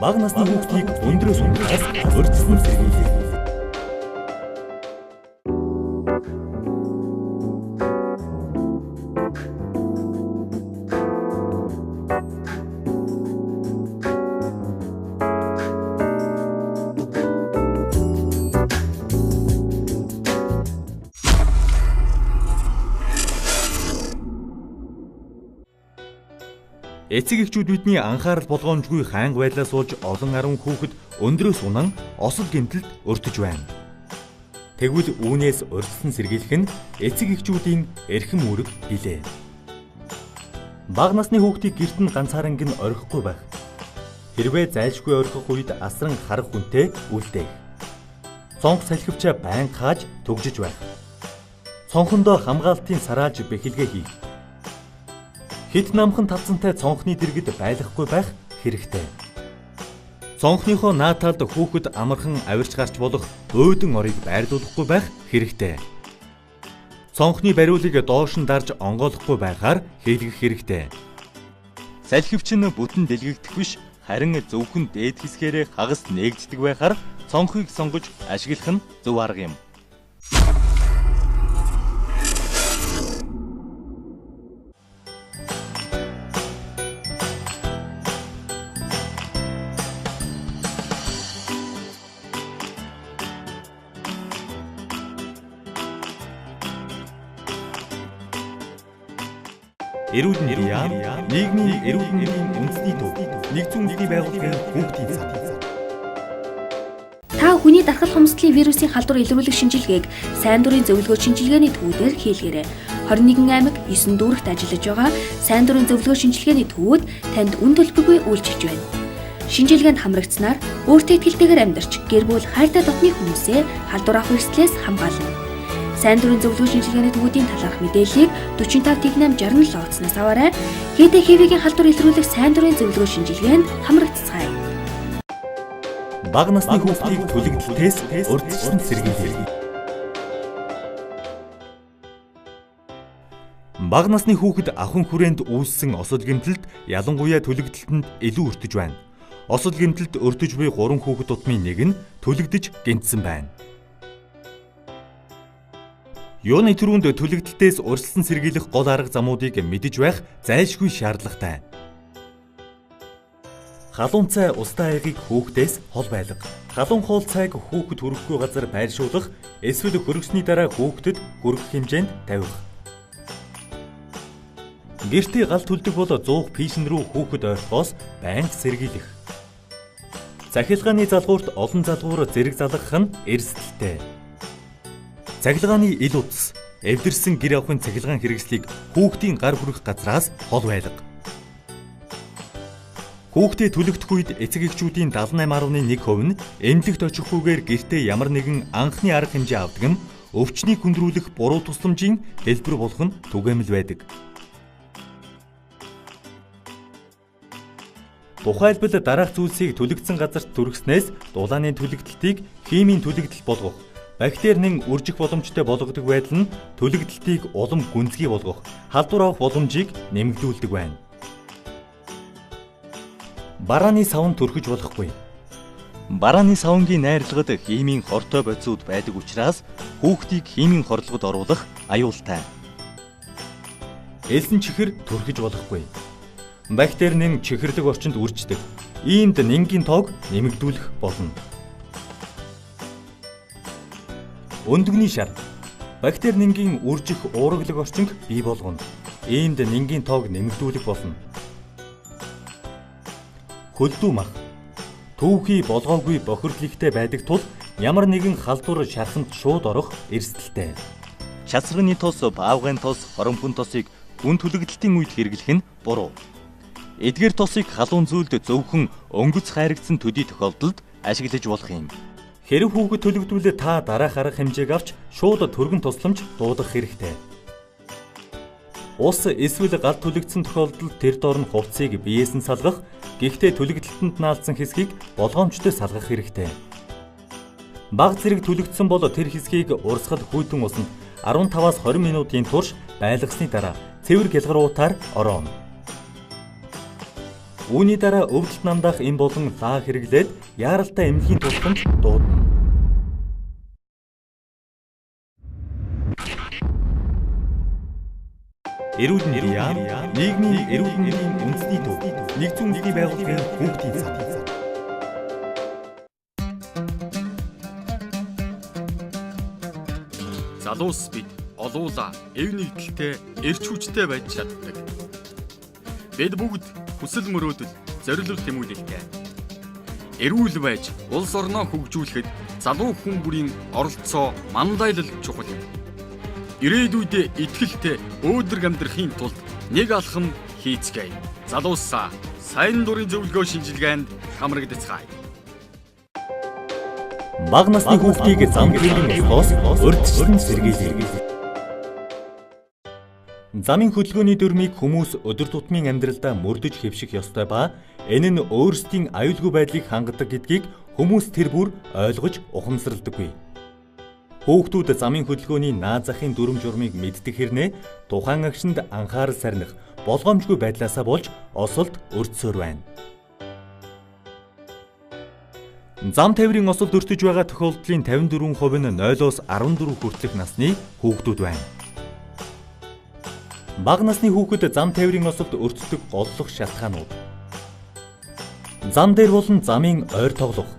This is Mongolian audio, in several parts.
Бага насны хүүхдийг өндрөөс унтахаас урьдчилан сэргийлээ. Эцэг эхчүүд бидний анхаарал болгоомжгүй хаанг байдлаас болж олон 10 хүүхэд өндрөөс унан осол гэмтэлд өртөж байна. Тэгвэл үүнээс урьдчилан сэргийлэх нь эцэг эхчүүдийн эрхэм үүрэг билээ. Бага насны хүүхдийг гэрт нь ганцаарнг нь орхихгүй байх. Хэрвээ зайлшгүй орхих үед асран харах хүнтэй үлдээх. Цонх салхивчаа байн хааж түгжиж байх. Цонхондоо хамгаалтын сарааж бэхэлгээ хийх. Хит намхан тавцантай цонхны дэргэд байлахгүй байх хэрэгтэй. Цонхныхоо нааталд хүүхэд амархан авирч гарч болох өөдөн орыг байрлуулахгүй байх хэрэгтэй. Цонхны бариулыг доош нь дарж онгойлохгүй байхаар хийлгэх хэрэгтэй. Салхивч нь бүтэн дэлгэгдэх биш, харин зөвхөн дээд хэсгээрээ хагас нээгддэг байхаар цонхыг сонгож ашиглах нь зөв арга юм. Эрүүл мэндийн яам, нийгмийн эрүүл мэндийн үндэсний төв, нэгдсэн үндэсний байгууллагын хүүхдийн цав. Та хүний дархал хомсдлын вирусын халдвар илрүүлэх шинжилгээг сайн дурын зөвлөгөө шинжилгээний төвүүдээр хийлгээрэй. 21 аймаг 9 дүүрэгт ажиллаж байгаа сайн дурын зөвлөгөө шинжилгээний төвүүд танд үн төлбөргүй үйлчилж байна. Шинжилгээнд хамрагдсанаар өөртөө итгэлтэйгээр амьдарч гэр бүл хайртай дотны хүмүүсээ халдвар авах эрсдлээс хамгаална. Сайн дурын зөвлөгөө шинжилгээний төвүүдийн талаарх мэдээллийг 45-88-67 утаснаас аваарай. ХТХ-ийн халдвар илрүүлэх сайн дурын зөвлөгөө шинжилгээнд хамрагдцгаая. Бага насны хүүхдийг түлэгдэлтээс урьдчилан сэргийлээ. Бага насны хүүхэд ахын хүрээнд үүссэн осол гэмтэлд ялангуяа түлэгдэлтэнд илүү өртөж байна. Осол гэмтэлд өртөж буй 3 хүүхэд тутмын нэг нь түлэгдэж гэмтсэн байна. Юуны төрөнд түлэгдэлтээс урьдчилан сэргийлэх гол арга замуудыг мэдэж байх зайлшгүй шаардлагатай. Халуун цай устай аягийг хүүхдээс хол байлга. Халуун хоол цайг хүүхэд хүрэхгүй газар байршуулах, эсвэл хөргөсний дараа хүүхдэд хүрэх хэмжээнд тавих. Гэртээ гал төлдөг бол 100 пишн рүү хүүхэд ойртохоос байнга сэргийлэх. Захилгааны залгуурт олон залгуур зэрэг залгах нь эрсдэлтэй. Цахилгааны ил утас, эвдэрсэн гэр авахын цахилгаан хэрэгслийг хүүхдийн гар хүрэх газраас хол байлга. Хүүхдээ түлэгдэх үед эцэг эхчүүдийн 78.1% нь эмнэлэгт очихгүйгээр гэртээ ямар нэгэн анхны арга хэмжээ авдаг нь өвчнийг хүндрүүлэх буруу тусламжийн хэлбэр болох нь түгээмэл байдаг. Тухайлбал дараах зүйлсийг түлэгдсэн газарт түргэснээс дулааны түлэгдэлтийг химийн түлэгдэл болгох, бактерийн үржих боломжтой болгодог байдал нь түлэгдэлтийг улам гүнзгий болгох, халдвар авах боломжийг нэмэгдүүлдэг байна. Барааны савн түрхэж болохгүй. Барааны савнгийн найрлагад химийн хортой бодисууд байдаг учраас хүүхдийг химийн хорлогод оруулах аюултай. Элсэн чихэр түрхэж болохгүй. Бактерийн чихэрлэг орчинд үрждэг. Иймд нингийн тоог нэмэгдүүлэх болно. Өндөгний шар. Бактери нингийн үржих уургалаг орчинг бий болгоно. Иймд нингийн тоог нэмэгдүүлэх болно. Хөлдүү мах. Түүхий болгоогүй бохирдлогтой байдаг тул ямар нэгэн халдвар шарханд шууд орох эрсдэлтэй. Часрагны тос, баавгайн тос, хоромхон тосыг үн түлэгдэлтийн үед хэрэглэх нь буруу. Эдгээр тосыг халуун зүйлд зөвхөн өнгөц хайрагдсан төдий тохиолдолд ашиглаж болох юм. Хэрэв хүүхэд төлөгдвөл та дараах арга хэмжээг авч шууд түргэн тусламж дуудах хэрэгтэй. Ус эсвэл гал түлэгдсэн тохиолдолд тэр доор нь хувцсыг биеэс нь салгах, гэхдээ түлэгдэлтэнд наалдсан хэсгийг болгоомжтой салгах хэрэгтэй. Бага зэрэг түлэгдсэн бол тэр хэсгийг урсгал хүйтэн усанд 15-аас 20 минутын турш байлгасны дараа цэвэр гялгаруутаар орооно. Үүний дараа өвдөлт намдаах эм болон лаа хэрэглээд яаралтай эмнэлгийн тусламж дуудана. Эрүүл мэндийн яам, нийгмийн эрүүл мэндийн үндэсний төв, нэгдсэн үндэсний байгууллагын хүүхдийн сан. Залуус бид олуула эв нэгдэлтэй эрч хүчтэй байж чаддаг. Бид бүгд хүсэл мөрөөдөл, зорилго тэмүүлэлтэй. Эрүүл байж улс орноо хөгжүүлэхэд залуу хүн бүрийн оролцоо мандайлал чухал юм. Ирээдүйд итгэлтэй өөдрөг амьдрахын тулд нэг алхам хийцгээе. Залуусаа сайн дурын зөвлөгөө шинжилгээнд хамрагдацгаая. Бага насны хүүхдийг зам төлөвийн ослоос урьдчилан сэргийлээ. Замын хөдөлгөөний дүрмийг хүмүүс өдөр тутмын амьдралдаа мөрдөж хэвших ёстой ба энэ нь өөрсдийн аюулгүй байдлыг хангадаг гэдгийг хүмүүс тэр бүр ойлгож ухамсарладаггүй. Хүүхдүүд замын хөдөлгөөний наад захын дүрм журмыг мэддэг хэрнээ тухайн агшинд анхаарал сарних болгоомжгүй байдлаасаа болж осолд өртсөөр байна. Зам тээврийн осолд өртөж байгаа тохиолдлын 54% нь 0-оос 14 хүртэлх насны хүүхдүүд байна. Бага насны хүүхэд зам тээврийн осолд өртдөг голлох шалтгаанууд. Зам дээр болон замын ойр тоглох.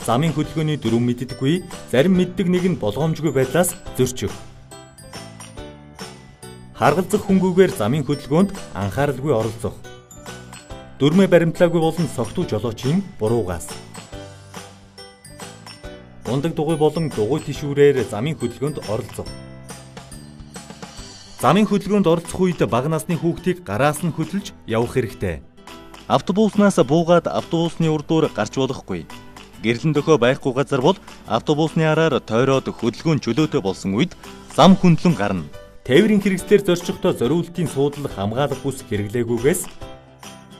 Замын хөдөлгөөний дүрм мэддэггүй, зарим мэддэг нэг нь болгоомжгүй байдлаас зөрчих. Харгалзах хөнгүүгээр замын хөдөлгөөнд анхааралгүй оролцох. Дүрмээ баримтлаагүй болон согтуу жолоочийн буруугаас. Ундаг дугуй болон дугуй тишүүрээр замын хөдөлгөөнд оролцох. Замын хөдөлгөөнд оролцох үед бага насны хүүхдийг гараас нь хөдөлж явах хэрэгтэй. Автобуснаас буугаад автобусны урдуур гарч болохгүй. Гэрлэн дөхөө байхгүй газар бол автобусны араар тойроод хөдөлгөөн чөлөөтэй болсон үед зам хөндлөн гарна. Тээврийн хэрэгслээр зорчихдоо зориултын суудлах хамгаалах бүс хэрэглээгүйгээс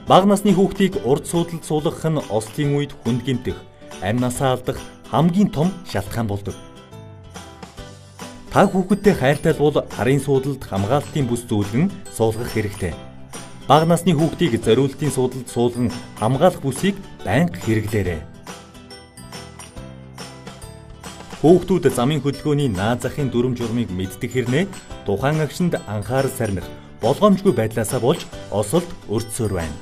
бага насны хүүхдийг урд суудлалд суулгах нь ослын үед хүнд гэмтэх, амь насаа алдах хамгийн том шалтгаан болдог. Та хүүхэдтэй хайртай бол харын суудлалд хамгаалтын бүс зүүлгэн суулгах хэрэгтэй. Бага насны хүүхдийг зориултын суудлалд суулган хамгаалах бүсийг байнга хэрэглээрэй. Хүүхдүүд замын хөдөлгөөний наад захын дүрм журмыг мэддэг хэрнээ тухайн агшинд анхаарал сарних болгоомжгүй байдлаасаа болж осолд өртсөөр байна.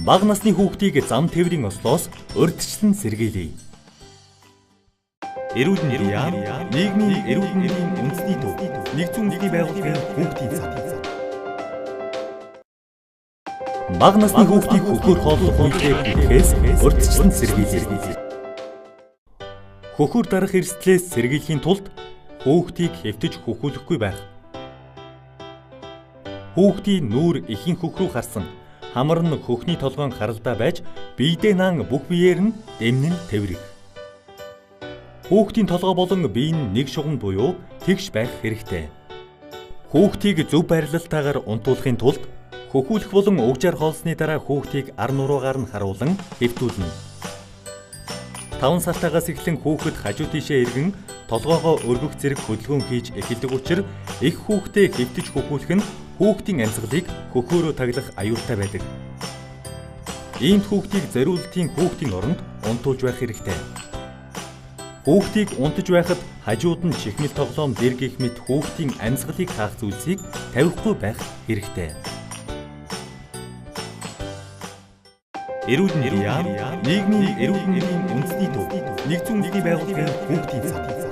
Бага насны хүүхдийг зам тээврийн ослоос урьдчилан сэргийлье. Эрүүл мэндийн яам, нийгмийн эрүүл мэндийн үндэсний төв, нэгдсэн үндэсний байгууллагын хүүхдийн сан. Бага насны хүүхдийг хөхөр хооллох үедээ бүтэхээс урьдчилан сэргийлье. Хөхөр дарах эрсдлээс сэргийлэхийн тулд хүүхдийг хэвтэж хөхүүлэхгүй байх. Хүүхдийн нүүр эхийн хөх рүү харсан, хамар нь хөхний толгойн харалдаа байж, биедээ наан бүх биеэр нь дэмнэн тэврэх. Хүүхдийн толгой болон бие нь нэг шугам буюу тэгш байх хэрэгтэй. Хүүхдийг зөв байрлалтаагаар унтуулахын тулд хөхүүлэх болон угжаар хоолсны дараа хүүхдийг ар нуруугаар нь харуулan хэвтүүлнэ. 5 сартаагаас эхлэн хүүхэд хажуу тийшээ эргэн толгоогоо өргөх зэрэг хөдөлгөөн хийж эхэлдэг учраас их хүүхдээ хэвтэж хөхүүлэх нь хүүхдийн амьсгалыг хөхөөрөө таглах аюултай байдаг. Иймд хүүхдийг зориултын хүүхдийн оронд унтуулж байх хэрэгтэй. Хүүхдийг унтаж байхад хажууд нь чихмэл тоглоом дэр гих мэт хүүхдийн амьсгалыг хаах зүйлсийг тавихгүй байх хэрэгтэй. Эрүүл мэндийн яам, нийгмийн эрүүл мэндийн үндэсний төв, нэгдсэн үндэсний байгууллагын хүүхдийн сан.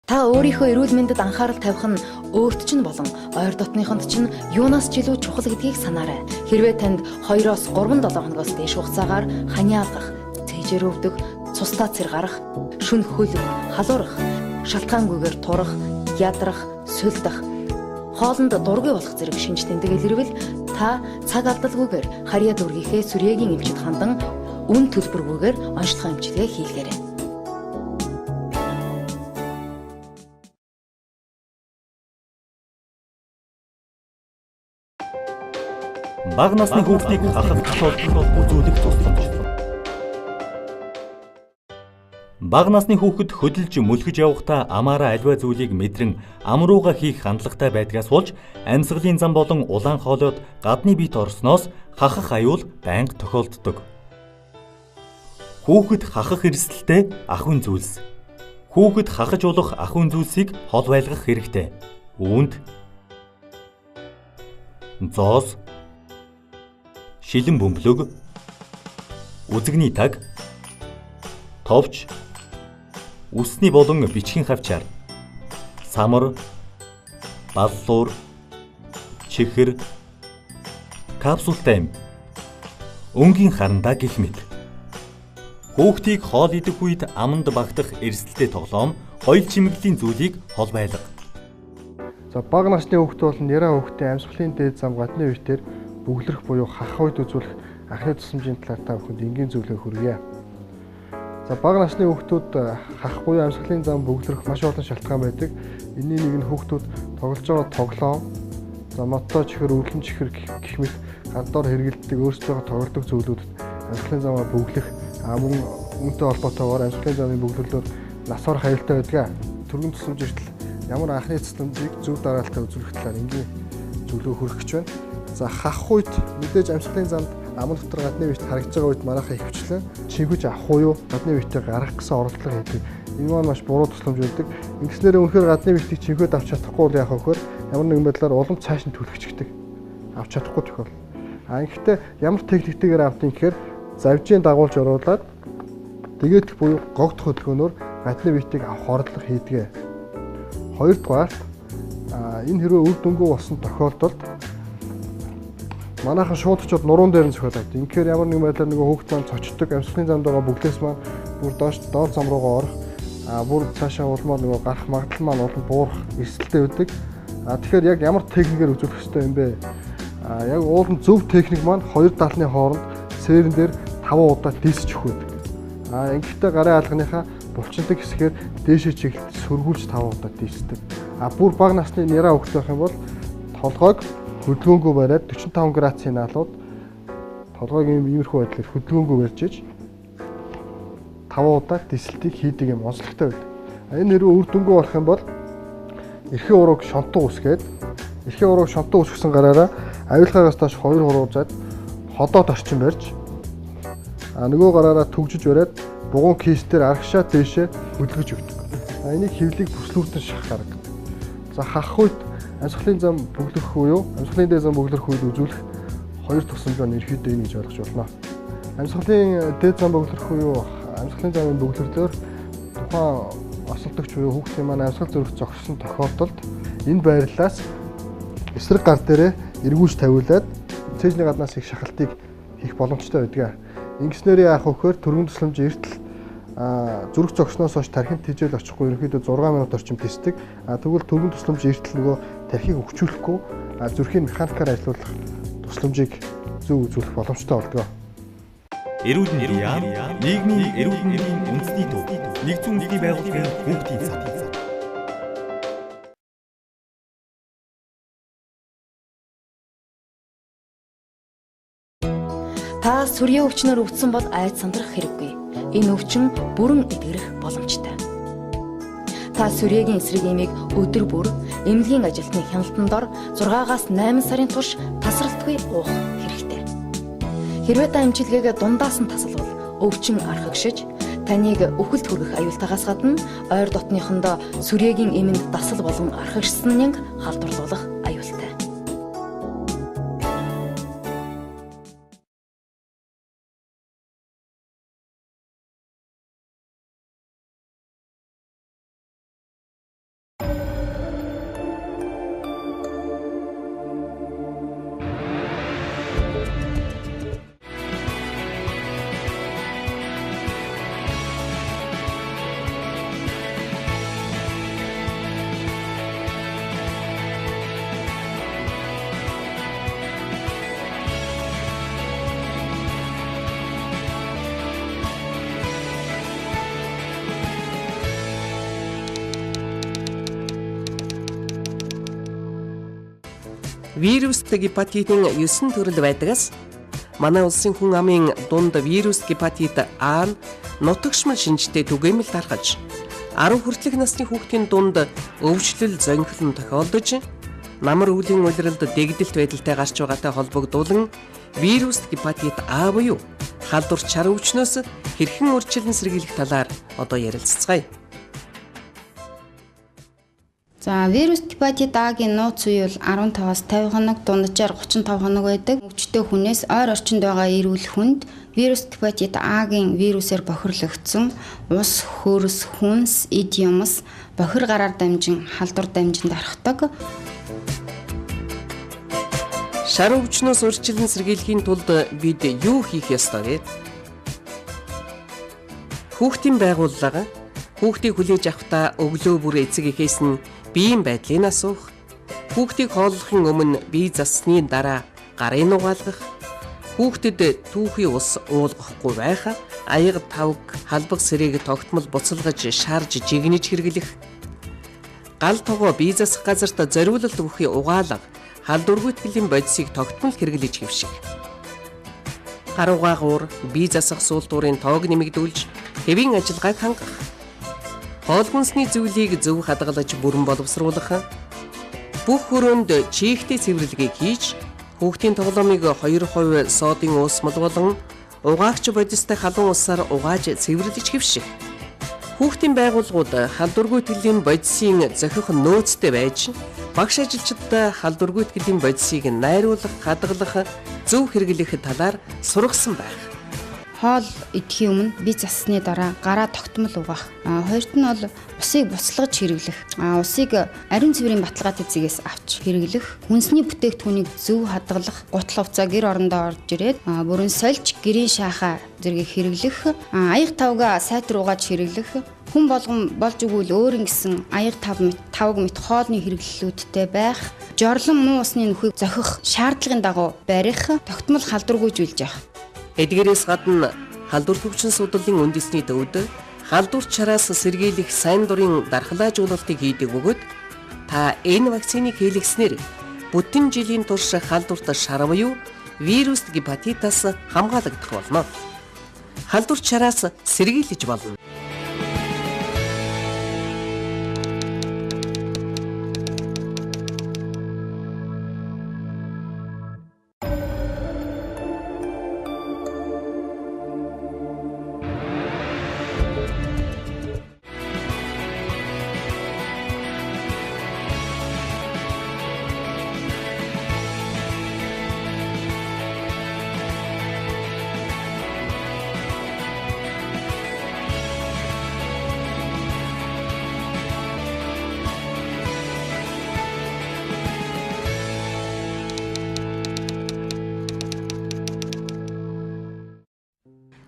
Та өөрийнхөө эрүүл мэндэд анхаарал тавих нь өөрт чинь болон ойр дотныхонд чинь юунаас ч илүү чухал гэдгийг санаарай. Хэрвээ танд 2-3 хоногоос дээш хугацаагаар ханиа алгах, цээжээр өвдөх, цустаа цэр гарах, шүн хөлөг, халуурах, шалтгаангүйгээр турах, ядрах, сүлдэх, хоолнд дургүй болох зэрэг шинж тэмдэг илэрвэл та цаг алдалгүйгээр харьяа дүүргийнхээ сүрьегийн эмчид хандан үн төлбөргүйгээр онцлогоо эмчилгээ хийлгээрэй. Бага насны хүүхдийг хахах тохиолдолд үзүүлэх тусламж. Бага насны хүүхэд хөдөлж мөлхөж явахдаа амаараа аливаа зүйлийг мэдрэн ам руугаа хийх хандлагатай байдгаас болж амьсгалын зам болон улаан хоолойд гадны биет орсноос хахах аюул байнга тохиолддог. Хүүхэд хахах эрсдэлтэй ахуйн зүйлс. Хүүхэд хахаж болох ахуйн зүйлсийг хол байлгах хэрэгтэй. Үүнд зоос, шилэн бөмбөлөг, үзэгний таг, товч, үсний болон бичгийн хавчаар, самар, баллуур, чихэр, капсултай юм, өнгийн харандаа гэх мэт. Хүүхдийг хоол идэх үед аманд багтах эрсдэлтэй тоглоом, хоёул чимэглийн зүйлийг хол байлга. За бага насны хүүхэд бол нэраа хүүхдийн амьсгалын дээд зам гадны үеэр бөглөрөх буюу хахах үед үзүүлэх анхны тусламжийн талаар та бүхэнд энгийн зөвлөгөө хүргье. За бага насны хүүхдүүд хахах буюу амьсгалын зам бөглөрөх маш олон шалтгаан байдаг. Энийн нэг нь хүүхдүүд тоглож байгаа тоглоом, за мотто чихэр, өвлөн чихэр гэх мэт гаддоор хэрэгэлдэг өөрсдөө тоглодог зүйлүүдэд амьсгалын замаа бөглөх мөн үүнтэй холбоотойгоор амьсгалын замын бөглөлөөр нас орох аюултай байдаг. Төргөн тусламж эртэл ямар анхны тусламжийг зөв дараалтаа үзүүлэх талаар энгийн зөвлөгөө хүргэх гэж байна. За хахах үед мэдээж амьсгалын замд аман дотор гадны биет харагдж байгаа үед манайхаа ихвчлэн чингүж авах уу гадны биетээ гаргах гэсэн оролдлого хийдэг. Энэ маань маш буруу тусламж байдаг. Ингэснээр үнэхээр гадны биетийг чингөөд авч чадахгүй бол яах вэ гэхээр ямар нэгэн байдлаар улам цааш нь түлхчихдэг. Авч чадахгүй тохиол. Гэхдээ ямар техниктэйгээр авдгийг гэхээр завжийн дагуулж оруулаад тэгээд буюу гогдох хөдөлгөөнөөр гадны биетийг авах оролдлого хийдэг. Хоёрдугаар энэ хэрвээ үр дүнгүй болсон тохиолдолд манайхан шууд очиод нуруунд дээр нь зөхиод авдаг. Инхээр ямар нэгэн байдлаар нөгөө хүүхд маань цочдог амьсгалын замд байгаа бүглээс маань бүр доор зам руугаа орох бүр цаашаа улмаар нөгөө гарах магадлал маань улам буурах эрсдэлтэй байдаг. Тэгэхээр яг ямар техникээр үзүүлэх ёстой юм бэ? Яг уулын зөв техник маань хоёр даалны хооронд сэрэн дээр 5 удаа дийсэж өгөх байдаг. Ингэхдээ гарын алганыхаа булчиндаг хэсгээр дээшээ чиглэлд сөргүүлж 5 удаа дийсдэг. Бүр бага насны нэраа хүүхэд байх юм бол толгойг хөдөлгөөнгөө бариад 45 градусын наалууд толгойг иймэрхүү байдлаар хөдөлгөөнгөө барьж иж 5 удаа дийсэлтийг хийдэг юм онцлогтой байдаг. Энэ хэрэг үр дүнгүй болох юм бол эрхээ урууг шонтон үсгээд эрхээ урууг шонтон үсгсэн гараараа авилгаагаас доош 2 хуруужаад ходоод орчин барьж нөгөө гараараа түгжиж бариад бугуун кейстээр арагшаа дээшээ хөдөлгөж өгдөг. Энийг хөвлийг бүслүүртэн шахах гаргадаг. За хахах үед амьсгалын зам бөглөрөх буюу амьсгалын дээд зам бөглөрөх үед үзүүлэх хоёр тусламж байна ерөөдөө энэ гэж ойлгож болно. Амьсгалын дээд зам бөглөрөх буюу амьсгалын замын бөглөрлөөр тухайн осолдогч буюу хүүхдийн маань амьсгал зүрх зогссон тохиолдолд энэ байрлалаас эсрэг гар дээрээ эргүүлж тавиулаад цээжний гаднаас их шахалтыг хийх боломжтой байдаг. Ингэснээр яах вэ гэхээр төргөн тусламж эртэл зүрх зогсноос хойш тархинд тэжээл очихгүй ерөнхийдөө 6 минут орчим тисдэг. Тэгвэл төргөн тусламж эртэл нөгөө тархийг өвчүүлэхгүй зүрхийн механикаар ажилуулах тусламжийг зөв үзүүлэх боломжтой болдог. Эрүүл мэндийн яам, нийгмийн эрүүл мэндийн үндэсний төв, нэгдсэн үндэсний байгууллагын хүүхдийн цав. Та сүрийн өвчнөр өвдсөн бол айд сандрах хэрэггүй. Энэ өвчин бүрэн эдгэрэх боломжтой. Та сүрээгийн эсрэг эмийг өдөр бүр эмнэлгийн ажилтны хяналтан дор 6-аас 8 сарын турш тасралтгүй уух хэрэгтэй. Хэрвээ та эмчилгээгээ дундаас нь тасалвал өвчин архагшиж таныг үхэлд хүргэх аюултайгаас гадна ойр дотныхондоо сүрээгийн эмэнд дасал болон архагшсан нянг халдварлуулах аюултай. Вируст гепатитын 9 төрөл байдагаас манай улсын хүн амын дунд вирус гепатит А нь нутагшмал шинжтэй түгээмэл тархаж 10 хүртэлх насны хүүхдийн дунд өвчлөл зонхилон тохиолдож намар өвлийн улиралд дэгдэлт байдалтай гарч байгаатай холбогдуулан вирус гепатит А буюу халдвар чар өвчнөөс хэрхэн урьдчилан сэргийлэх талаар одоо ярилццгаая. За вирус гепатит А-гийн нууц үе бол 15-аас 50 хоног, дунджаар 35 хоног байдаг. Өвчтөе хүнээс ойр орчинд байгаа эрүүл хүнд вирус гепатит А-гийн вирусээр бохирлогдсон ус, хөрс, хүнс, эд юмс бохир гараар дамжин халдвар дамжин дарахдаг. Шар өвчнөөс урьдчилан сэргийлэхийн тулд бид юу хийх ёстой вэ? Хүүхдийн байгууллага хүүхдийг хүлээж авахдаа өглөө бүр эцэг эхээс нь биеийн байдлыг асуух, хүүхдийг хооллохын өмнө бие зассны дараа гарын угаалгах, хүүхдэд түүхий ус уулгахгүй байх, аяга тавг, халбаг сэрийг тогтмол буцалгаж шаарж жигнэж хэрэглэх, гал тогоо бие засах газарт зориулалт өгөхий угаалга, халдваргүйтгэлийн бодисыг тогтмол хэрэглэж хэвших. Гар угаагуур, бие засах суултуурын тоог нэмэгдүүлж, хэвийн ажиллагааг хангах. Хоол хүнсний зүйлийг зөв хадгалж бүрэн боловсруулах. Бүх хөрөөнд чихтэй цэвэрлэгийг хийж, хүүхдийн тоглоомыг 2% соодын уусмал болон угаагч бодистой халуун усаар угааж цэвэрлэж хэвших. Хүүхдийн байгууллагууд халдваргүйтгэлийн бодисын зохих нөөцтэй байж, багш ажилчдад халдваргүйтгэлийн бодисыг найруулах, хадгалах, зөв хэрэглэх талаар сургасан байх. Хоол идэхийн өмнө бие зассны дараа гараа тогтмол угаах. Хоёрт нь бол усыг буцалгаж хэрэглэх. Усыг ариун цэврийн баталгаатай зэгээс авч хэрэглэх. Хүнсний бүтээгдэхүүнийг зөв хадгалах. Гутал хувцас гэр орондоо орж ирээд бүрэн сольж гэрийн шааха зэргийг хэрэглэх. Аяг тавга сайтар угааж хэрэглэх. Хүн болгон болж өгвөл өөр ингэсэн аяг тавг мэт хоолны хэрэглэлүүдтэй байх. Жорлон муу усны нөхөйг зохих шаардлагын дагуу барих. Тогтмол халдваргүйжүүлж явах. Эдгээрээс гадна халдвар төвчин судлалын үндэсний төвд халдвар чараас сэргийлэх сайн дурын дархлаажуулалтыг хийдэг бөгөөд та энэ вакциныг хийлгэснээр бүтэн жилийн турш халдварт шар буюу вирус гепатитаас хамгаалагдах болно. Халдвар чараас сэргийлж болно.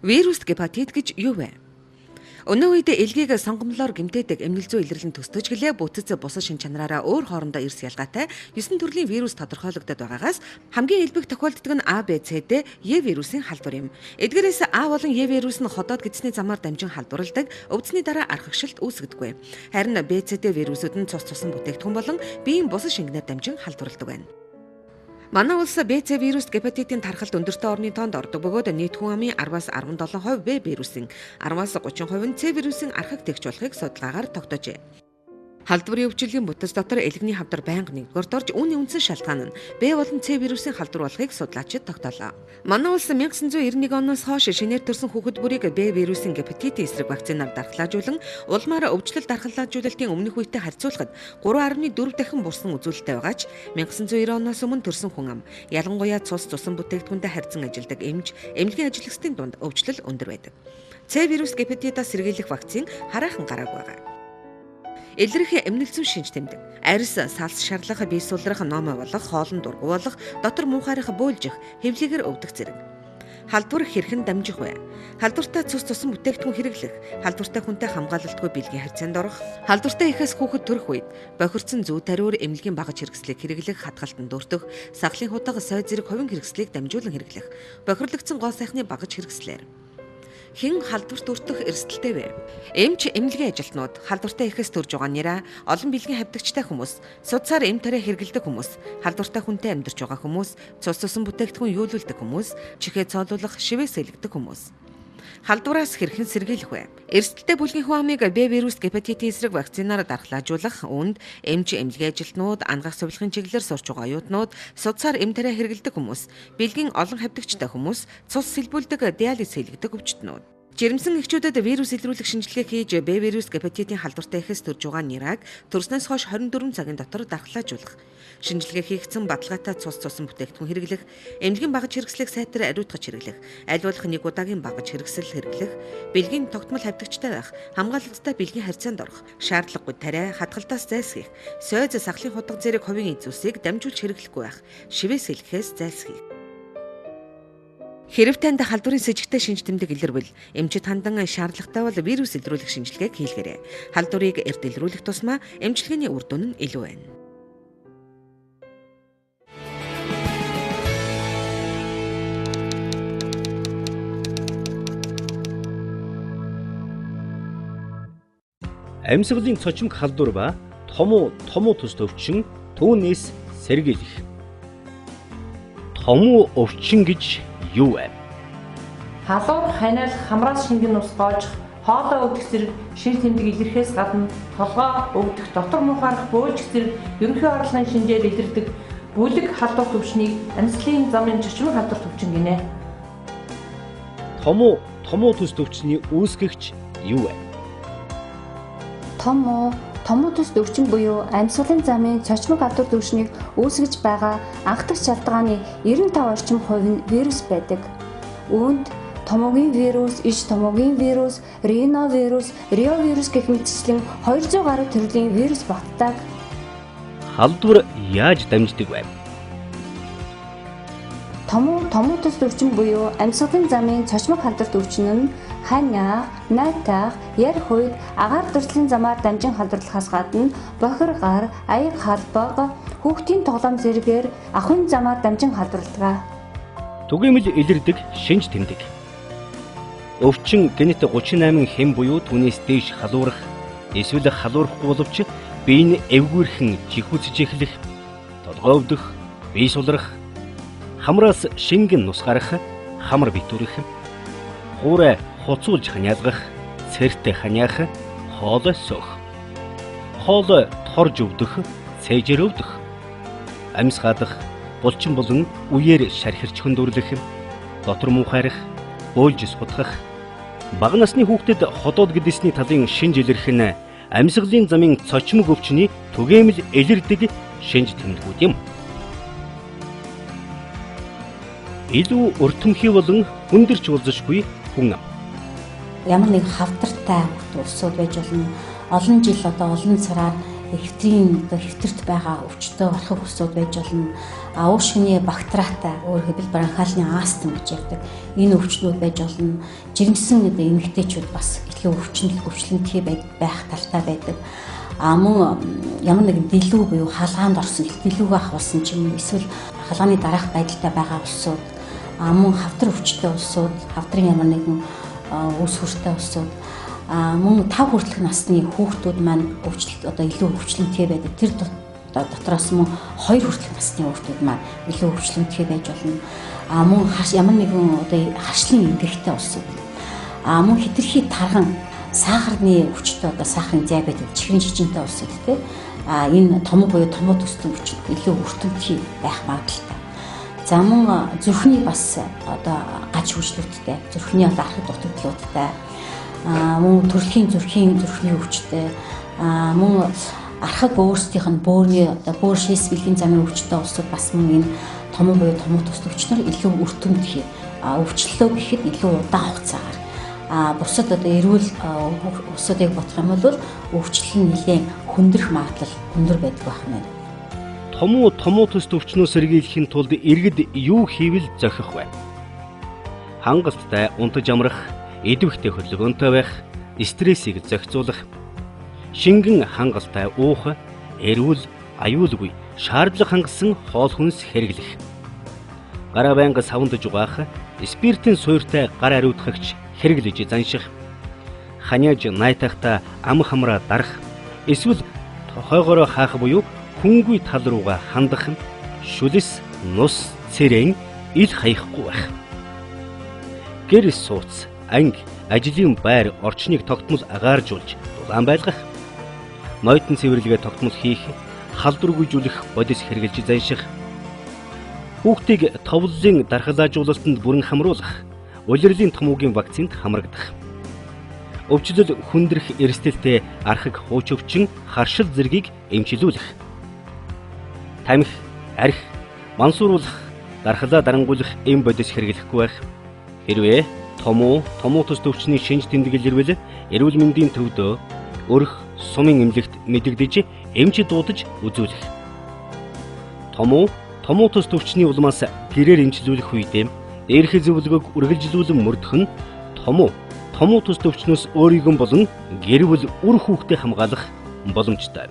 Вирус гепатит гэж юу вэ? Өнөө үед элгийг сонгомлоор гэмтээдэг эмнэл зүй илэрлэн төстөж гэлээ бүтц бусад шин чанараараа өөр хоорондоо эрс ялгаатай 9 төрлийн вирус тодорхойлогдоод байгаагаас хамгийн элбэг тохиолддог нь А, Б, С, Д, Е вирусын халдвар юм. Эдгээрээс А болон Е вирус нь ходоод гидсний замаар дамжин халдварладаг, өвдсний дараа архагшилт үүсгдэггүй. Харин Б, С, Д вирусууд нь цус цусан бүтээгдэхүүн болон биеийн бусад шингэнээр дамжин халдварладаг байна. Манай улс БЦ вирус гепатитын тархалт өндөртэй орны тоонд ордог бөгөөд нийт хүн амын 10-аас 17% Б вирусын, 10-аас 30% нь С вирусын архаг тэгж болохыг судалгаагаар тогтоожээ. Халдварын өвчлөлийн бүтэц дотор элэгний хавдар байнга нэгдүгээрт орж үүний үндсэн шалтгаан нь Б болон С вирусын халдвар болохыг судлаачид тогтоолоо. Манай улс 1991 оноос хойш шинээр төрсэн хүүхэд бүрийг Б вирусын гепатитын эсрэг вакцинаар дархлаажуулан улмаар өвчлөл дархлаажуулалтын өмнөх үетэй харьцуулахад 3.4 дахин бурсан үзүүлэлттэй байгаач 1990 оноос өмнө төрсэн хүн ам ялангуяа цус цусан бүтээгдэхүүнтэй харьцан ажилладаг эмнэлгийн ажилчдын дунд өвчлөл өндөр байдаг. С вирус гепатитаас сэргийлэх вакцин хараахан гараагүй байгаа. Илэрх эмнэлэг зүйн шинж тэмдэг. Арьс, салс шарлах, бие сулрах, ном болох, хоолн дургу болох, дотор муухайрах бөөлжих, хэвлэгээр өвдөх зэрэг. Халдвар хэрхэн дамжих вэ? Халдвартай цус цусан бүтээгдэхүүн хэрэглэх, халдвартай хүнтэй хамгаалалтгүй бэлгийн харьцаанд орох, халдвартай ихээс хүүхэд төрөх үед бохирдсон зүү тариур эмнэлгийн багаж хэрэгслийг хэрэглэх, хатгалтанд өртөх, сахлын хутаг, сой зэрэг хувийн хэрэгслийг дамжуулан хэрэглэх, бохирлогдсон гоо сайхны багаж хэрэгслээр. хэн халдварт өртөх эрсдэлтэй вэ? Эмч эмнэлгийн ажилтнууд, халдвартай ихэс төрж байгаа нэраа, олон бэлгийн хавьдагчтай хүмүүс, судсаар эм тариа хэрэглэдэг хүмүүс, халдвартай хүнтэй амьдарч байгаа хүмүүс, цус цусан бүтээгдэхүүн юулуулдаг хүмүүс, чихээ цоолуулах, шивээс сэлгдэг хүмүүс. Халдвараас хэрхэн сэргийлэх вэ? Эрсдэлтэй бүлгийн хүн амыг Б вирус гепатитис эсрэг вакцинаар дархлаажуулах, үүнд эмч эмнэлгийн ажилтнууд, ангаах сувилахын чиглэлээр сурч байгаа оюутнууд, судсаар эм тариа хэрэглэдэг хүмүүс, бэлгийн олон хавьдагчтай хүмүүс, цус сэлбүүлдэг диализ хийлгдэг өвчтнүүд. Жирэмсэн эхчүүдэд вирус илрүүлэх шинжилгээ хийж Б вирус гепатитийн халдвартай ихэс төрж байгаа нэрийг төрснөөс хойш 24 цагийн дотор дархлаажуулах. Шинжилгээ хийгдсэн баталгаатай цус цусан бүтээгдэхүүн хэрэглэх, эмнэлгийн багаж хэрэгслийг сайтар ариутгаж хэрэглэх, аль болох нэг удаагийн багаж хэрэгсэл хэрэглэх, бэлгийн тогтмол хавьдагчтай байх, хамгаалалттай бэлгийн харьцаанд орох, шаардлагагүй тариа, хатгалтаас зайлсхийх, сойз сахлын хутга зэрэг ховын эзүүсийг дамжуулж хэрэглэхгүй байх, шивээс сэлгэхээс зайлсхийх. Хэрэв танд халдварын с ิจ гтэй шинж тэмдэг илэрвэл эмчит хандан шаардлагатай бол вирус илрүүлэх шинжилгээг хийлгээрэй. Халдварыг эрт илрүүлэх тусмаа эмчилгээний үр дүн нь илүү байна. Амьсгалын цочмог халдвар ба томуу тус өвчин түүнээс сэргийлэх. Томуу өвчин гэж юу вэ? Халуур ханиал хамраас шингэн ус гоожих, хоолой өвдөх зэрэг шир тэмдэг илэрхээс гадна толгоо өвдөх, дотор мухаарах, бөөлжих зэрэг ерөнхий орлогын шинжээр илэрдэг бүлэг халдвар төвчнийг амьсгалын замын чочмог халдвар төвчин гинэ. Томуу тус өвчний үүсгэгч юу вэ? Томуу тус өвчин буюу амьсгалын замын цочмог халдвар төвчнийг үүсгэж байгаа анх дахь шалтгааны 95% орчим хувь нь вирус байдаг. Үүнд томоогийн вирус, иж томоогийн вирус, риновирус, риовирус гэх мэтчлэн 200 гаруй төрлийн вирус багтдаг. Халдвар яаж дамждаг вэ? Томуу тус өвчин буюу амьсгалын замын цочмог халдвар төвчин нь ханиа, найтах, ярих үед агаар дурслын замаар дамжин халдварлахаас гадна бохир гар, аяг халбаг, хүүхдийн тоглоом зэрэгээр ахуйн замаар дамжин халдварладаг. Түгээмэл илэрдэг шинж тэмдэг. Өвчин генет 38 хэм буюу түүнээс дээш халуурах, эсвэл халуурахгүй боловч бие нь эвгүйрхэн чихүцэж эхлэх, толгой өвдөх, бие сулрах, хамраас шингэн нус гарах, хамар битүүрэх, хуурай хуцуулж ханиалгах, цэртэй ханиах, хоол сөх, хоол торж өвдөх, цээжэр өвдөх, амьс гадах, булчин болон үеэр шархирч хөндөрлөх, дотор муухайрах, бөөлж сутгах, бага насны хүүхдэд ходоод гэдэсний талын шинж илэрх нь амьсгалын замын цочмог өвчний түгээмэл илэрдэг шинж тэмдгүүд юм. Илүү өртөмхий болон хүндэрч уулзшгүй хүн ам. Ямар нэг хавдартай улсууд байж болно. Олон жил олон цагаар хэвтэрт байгаа өвчтөй орхих улсууд байж болно. Уушгины бактериатай өөрөөр хэлбэл бронхиалны астм гэж ярьдаг. Энэ өвчнүүд байж болно. Жирэмсэн эмэгтэйчүүд бас ихэнх өвчлөнтгий байх талтай байдаг. Мөн ямар нэгэн дэлгүү буюу хаалгаанд орсон дэлгүүг ахвалсан ч юм уу эсвэл хаалганы дараах байдалтай байгаа улсууд, мөн хавдар өвчтөй улсууд, хавдрын ямар нэгэн үс хүртэй улсууд, мөн 5 хүртэлх насны хүүхдүүд маань илүү өвчлөнтгий байдаг. Тэр дотроос мөн 2 хүртэлх насны хүүхдүүд маань илүү өвчлөнтгий байж болно. Мөн ямар нэгэн харшлын эмгэгтэй улсууд, мөн хэтэрхий тарган сахарны өвчтөй сахарын диабет чихрийн шижинтэй улсууд те энэ том буюу томоо төстэй өвчин илүү өртөмтгий байх магадaltaй. За мөн зүрхний бас гач хөвчлөлттэй, зүрхний архад дутагдлуудтай, мөн төрөлхийн зүрхний өвчтэй, мөн архаг өөрсдийнх нь бөөр шээс бэлгийн замын өвчтэй улсууд бас мөн энэ том буюу томоо төстэй өвчнөр илүү өртөмтгий өвчлөлөө гэхэд илүү удаан хугацаагаар бусад эрүүл усуудыг бодох юм бол өвчлөл нь нэлээд хүндрэх магадлал өндөр байдаг байна. Томуу төст өвчнөөс сэргийлэхийн тулд иргэд юу хийвэл зохих вэ? Хангалттай унтаж амрах, идэвхтэй хөдөлгөөнтэй байх, стрессийг зохицуулах, шингэн хангалттай уух, эрүүл, аюулгүй, шаардлага хангасан хоол хүнс хэрэглэх. Гараа байнга савандж угаах, спиртийн суйртай гар ариутгагч хэрэглэж занших, ханиаж найтахта ам хамраа дарах, эсвэл тохойгоороо хаах буюу хүнгүй тал руугаа хандах, шүлэс, нус, цэрэн ил хаяхгүй байх. Гэр сууц, анги, ажлын байр, орчныг тогтмол агааржуулж дулаан байлгах, нойтон цэвэрлэгээ тогтмол хийх, халдваргүйжүүлэх бодис хэрэгжилж занших, хүүхдийг товлолын дархлаажуулалтанд бүрэн хамруулах, улирлын томоогийн вакцинд хамрагдах, өвчлөл хүндрэх эрсдэлтэй архаг хууч өвчин харшил зэргийг эмчилүүлэх, тамхи, арх, мансууруулах, дархлаа дарангуулах эм бодис хэрэглэхгүй байх. Хэрвээ томоо төс төвчний шинж тэмдэглэл ирвэл эрүүл мэндийн төвдөө өрх, сумын эмнэлэгт мэдэгдэж эмч дуудаж үзүүлэх. Томоо төс төвчний улмаас гэрээр эмчилүүлэх үедээ дээрх зөвлөгөөг үргэлжлүүлэн мөрдөх нь томоо төс төвчнөөс өөрийгөө болон гэр бүл үр хүүхдээ хамгаалах боломжтой.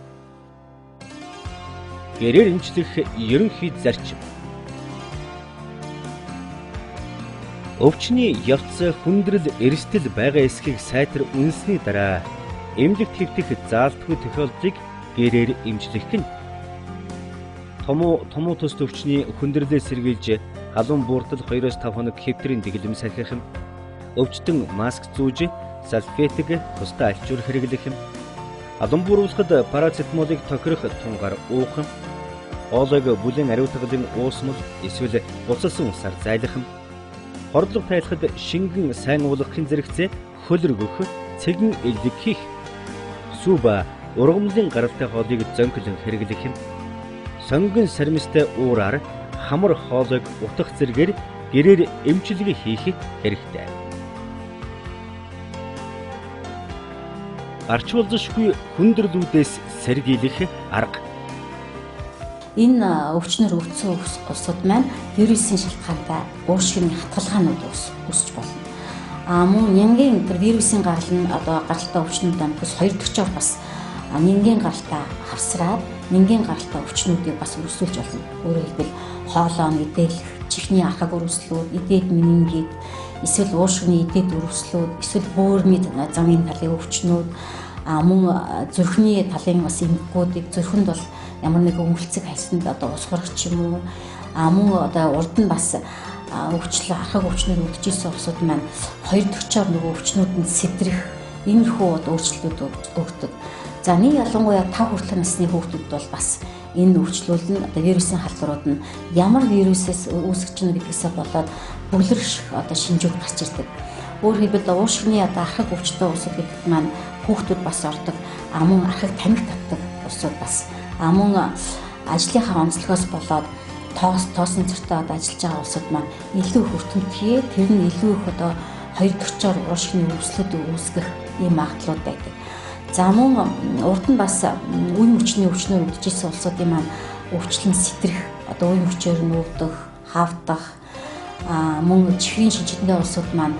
Гэрээр эмчлэх ерөнхий зарчим. Өвчний явц хүндрэл эрсдэл байгаа эсхийг сайтар үнсний дараа эмнэлэгт хэвтэх заалтгүй тохиолдлыг гэрээр эмчлэх гэнэ. Томоо төс төвчний хүндрэлээ сэргийлж халуун бууртал 2-5 хоног хэвтрийн дэглэм сахих юм. Өвчтөн маск зүүж салфетыг тусдаа альчуур хэрэглэх юм. Халуун бууруулахад парацетмолыг тохирох тунгаар уух юм. Хоолойг бүлээн ариутгалын уусмал эсвэл буцалсан усаар зайлах юм. Хордлого тайлахад шингэн сайн уулгахын зэрэгцээ хөлөр өгөх, цэгэн элдэг хийх. Сүба ургамлын гаралтай хоолыг зөнхлөн хэрэглэх юм. Сонгон сармистай уураар хамар хоолойг утгах зэргээр гэрээр эмчилгээ хийх хэрэгтэй. Арчуулзашгүй хүндрэлүүдээс сэргийлэх арга. Энэ өвчнөр өвдсөн улсууд маань вирусын шалтгаантай уушгины хатгалгаанууд үүсч болно. Мөн нянгийн вирусын гарал нь гаралтай өвчнүүд амтс 2 төгчөөр бас нянгийн гаралтай хавсраад нянгийн гаралтай өвчнүүдийг бас өрсөлдөж болно. Өөрөөр хэлбэл хоолоо мэдээлэх, чихний архаг өрсөлдүүд, эдээд менингит, эсвэл уушгины эдээд өрсөлдүүд, эсвэл бөөрийн замын талын өвчнүүд, мөн зүрхний талын бас эмгэгүүдийг зүрхэнд бол ямар нэгэн өнгөлцөг хайсанд усгарах ч юм уу, мөн урд нь бас өвчлө архаг өвчнөр өвдөжсэн улсууд маань 2 төгчөөр нөгөө өвчнүүдэнд сэтрэх иймэрхүү өөрчлөлтүүд өгдөг. За нэг ялангуяа 5 хүртэлх насны хүүхдүүд бол бас энэ өвчлөл нь вирусын халдварууд нь ямар вирусээс үүсгэж байна гэдгээсээ болоод бүглэрш шинжүүд гарч ирдэг. Өөрөөр хэлбэл уушгины архаг өвчтөй улсууд гэдэгт маань хүүхдүүд бас ордог. Мөн архаг тамхи татдаг улсууд бас мөн ажлынхаа онцлогоос болоод тоосон цартаа ажиллаж байгаа улсууд маань илүү хүртэмтгий, тэр нь илүү их 2 төгчөөр уушгины өвслөд үүсгэх ийм магадлалууд байдаг. За мөн урд нь бас үе мөчний өвчнөр өвдөжсэн улсуудын маань өвчлөн сэтрэх, үе мөчөөр нь өвдөх, хавдах, мөн чихрийн шинжтэй улсууд маань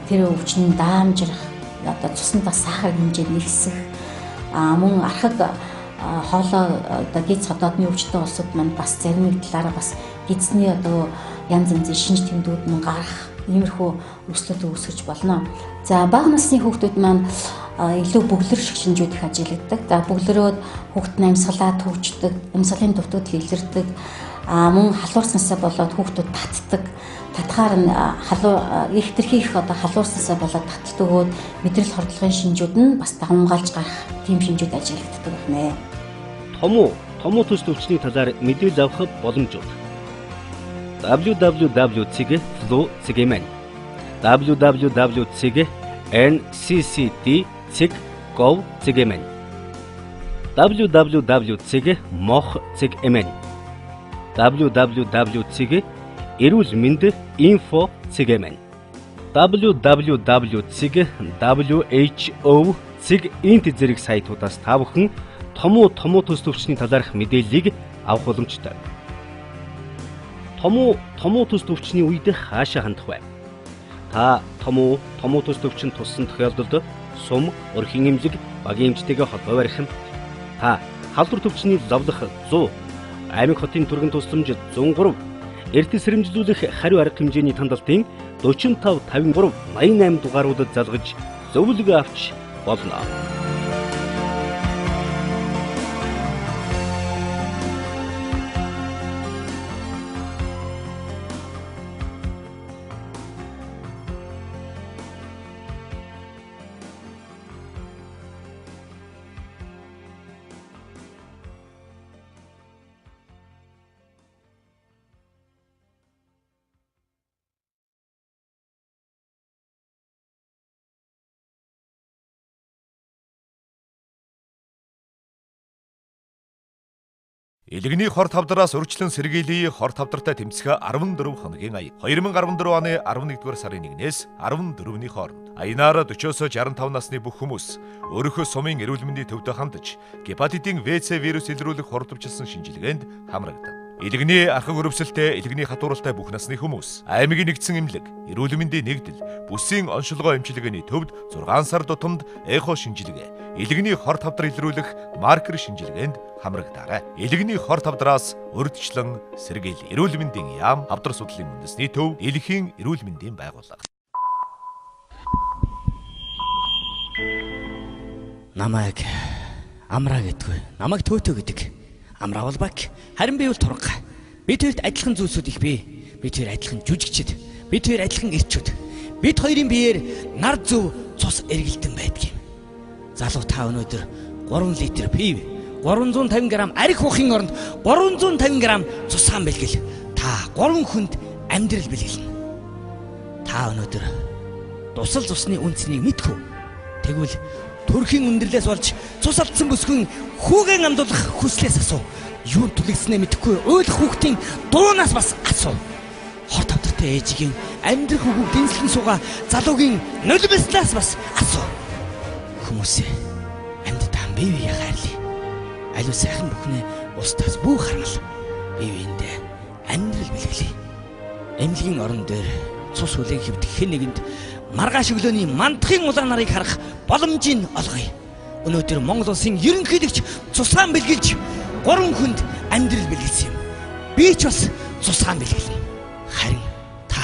тэр өвчний даамжрах, цуснаа сахар хэмжээ нэгсэх, мөн архаг хоолоо гиз хотоодны өвчтөй улсууд маань бас зарим нэг талаараа бас гизний янз янзын шинж тэмдгүүд нь гарах иймэрхүү өслөлт үүсгэж болно. За бага насны хүүхдүүд маань илүү бөглөр шиг шинжүүд их ажигладаг. За бөглөрөөд хүүхэд нь амьсгалаа төвчдөг, амьсгалын төвтөд илэрдэг. Мөн халуурснасаа болоод хүүхдүүд татдаг. Татгаар нь их төрхийх халуурснасаа болоод таталт өгөөд мэдрэл хордлогын шинжүүд нь бас давмгаалж гарах тийм шинжүүд ажиглагддаг байна. Томоо төс төвчний талаар мэдээлэл авах боломжууд. www.flu.cgmn www.ncct.gov.cgmn www.moh.cgmn www.erulmend.info.cgmn www.WHO.cg-int зэрэг сайтуудаас та бүхэн томоо төс төвчний талаарх мэдээллийг авах боломжтой. Томоо төс төвчний үед хаашаа хандах вэ? Та томоо төс төвчин туссан тохиолдолд сум, өрхийн эмзэг, багийн эмчтэйгээ холбоо барих юм. Та халдвар төвчний зовлох 100, аймаг хотын түргэн тусламж 103, эрдэс сэрэмжлүүлэх хариу арга хэмжээний тандалтын 45 53 88 дугааруудад залгаж зөвлөгөө авч болно. Илэгний хор тавдараас урьдчилан сэргийлээ хор тавдартай тэмцэх 14 хоногийн ая. 2014 оны 11-р сарын 1-ээс 14-ний хооронд аянаар 40-оос 65 насны бүх хүмүүс өөрийнхөө сумын эрүүл мэндийн төвдөө хандаж гепатитын ВЦ вирус илрүүлэх хордовчилсан шинжилгээнд хамрагдав. Илэгний архаг өрөвсөлтэй, илэгний хатууралтай бүх насны хүмүүс аймгийн нэгдсэн эмнэлэг, эрүүл мэндийн нэгдэл, бүсийн оншилгоо эмчилгээний төвд 6 сар тутамд эхо шинжилгээ, илэгний хор тавдар илрүүлэх маркер шинжилгээнд хамрагдаарай. Илэгний хор тавдраас урьдчилан сэргийл. Эрүүл мэндийн яам, авдар судлалын үндэсний төв, дэлхийн эрүүл мэндийн байгууллага. Намайг Амраа гэдэггүй. Намайг Төтөө гэдэг. Амраа бол баг. Харин би бол Турга. Бид хоёрт адилхан зүйлсүүд их бий. Бид хоёр адилхан жүжигчд. Бид хоёр адилхан эрчүүд. Бид хоёрын биеэр нар зөв цус эргэлдэн байдаг юм. Залуу та өнөөдөр 3 литр пив, 350 г арх ухын оронд 350 г цусаан бэлгэл. Та 3 хүнд амьдрал бэлгэлнэ. Та өнөөдөр дусал цусны үнцнийг мэдхүү. Тэгвэл төрхийн өндөрлөөс болж цус алдсан бүсгүйн хүүгэн амдуулах хүслээс асуу. Юу түлэгснээ мэдэхгүй ойлгох хүүхдийн дуунаас бас асуу. Хор тавдартай ээжигийн амьдрах үгүй дэнслэн суугаа залуугийн нулимслаас бас асуу. Хүмүүсээ амьдтаан бие биеэ хайрлаа. Аливаа сайхан бүхнээ устдаас бүх хармал бие биендээ амьдрал бэлгэлээ. Эмнэлгийн орон дээр цус хүлээн хэвдэх хэн нэгэнд маргааш өглөөний мандахын улаан нарыг харах боломжийг олгоё. Өнөөдөр Монгол улсын ерөнхийлөгч цусаан бэлгэлж 3 хүнд амьдрал бэлгэлсэн юм. Би ч бас цусаан бэлгэлнэ. Харин та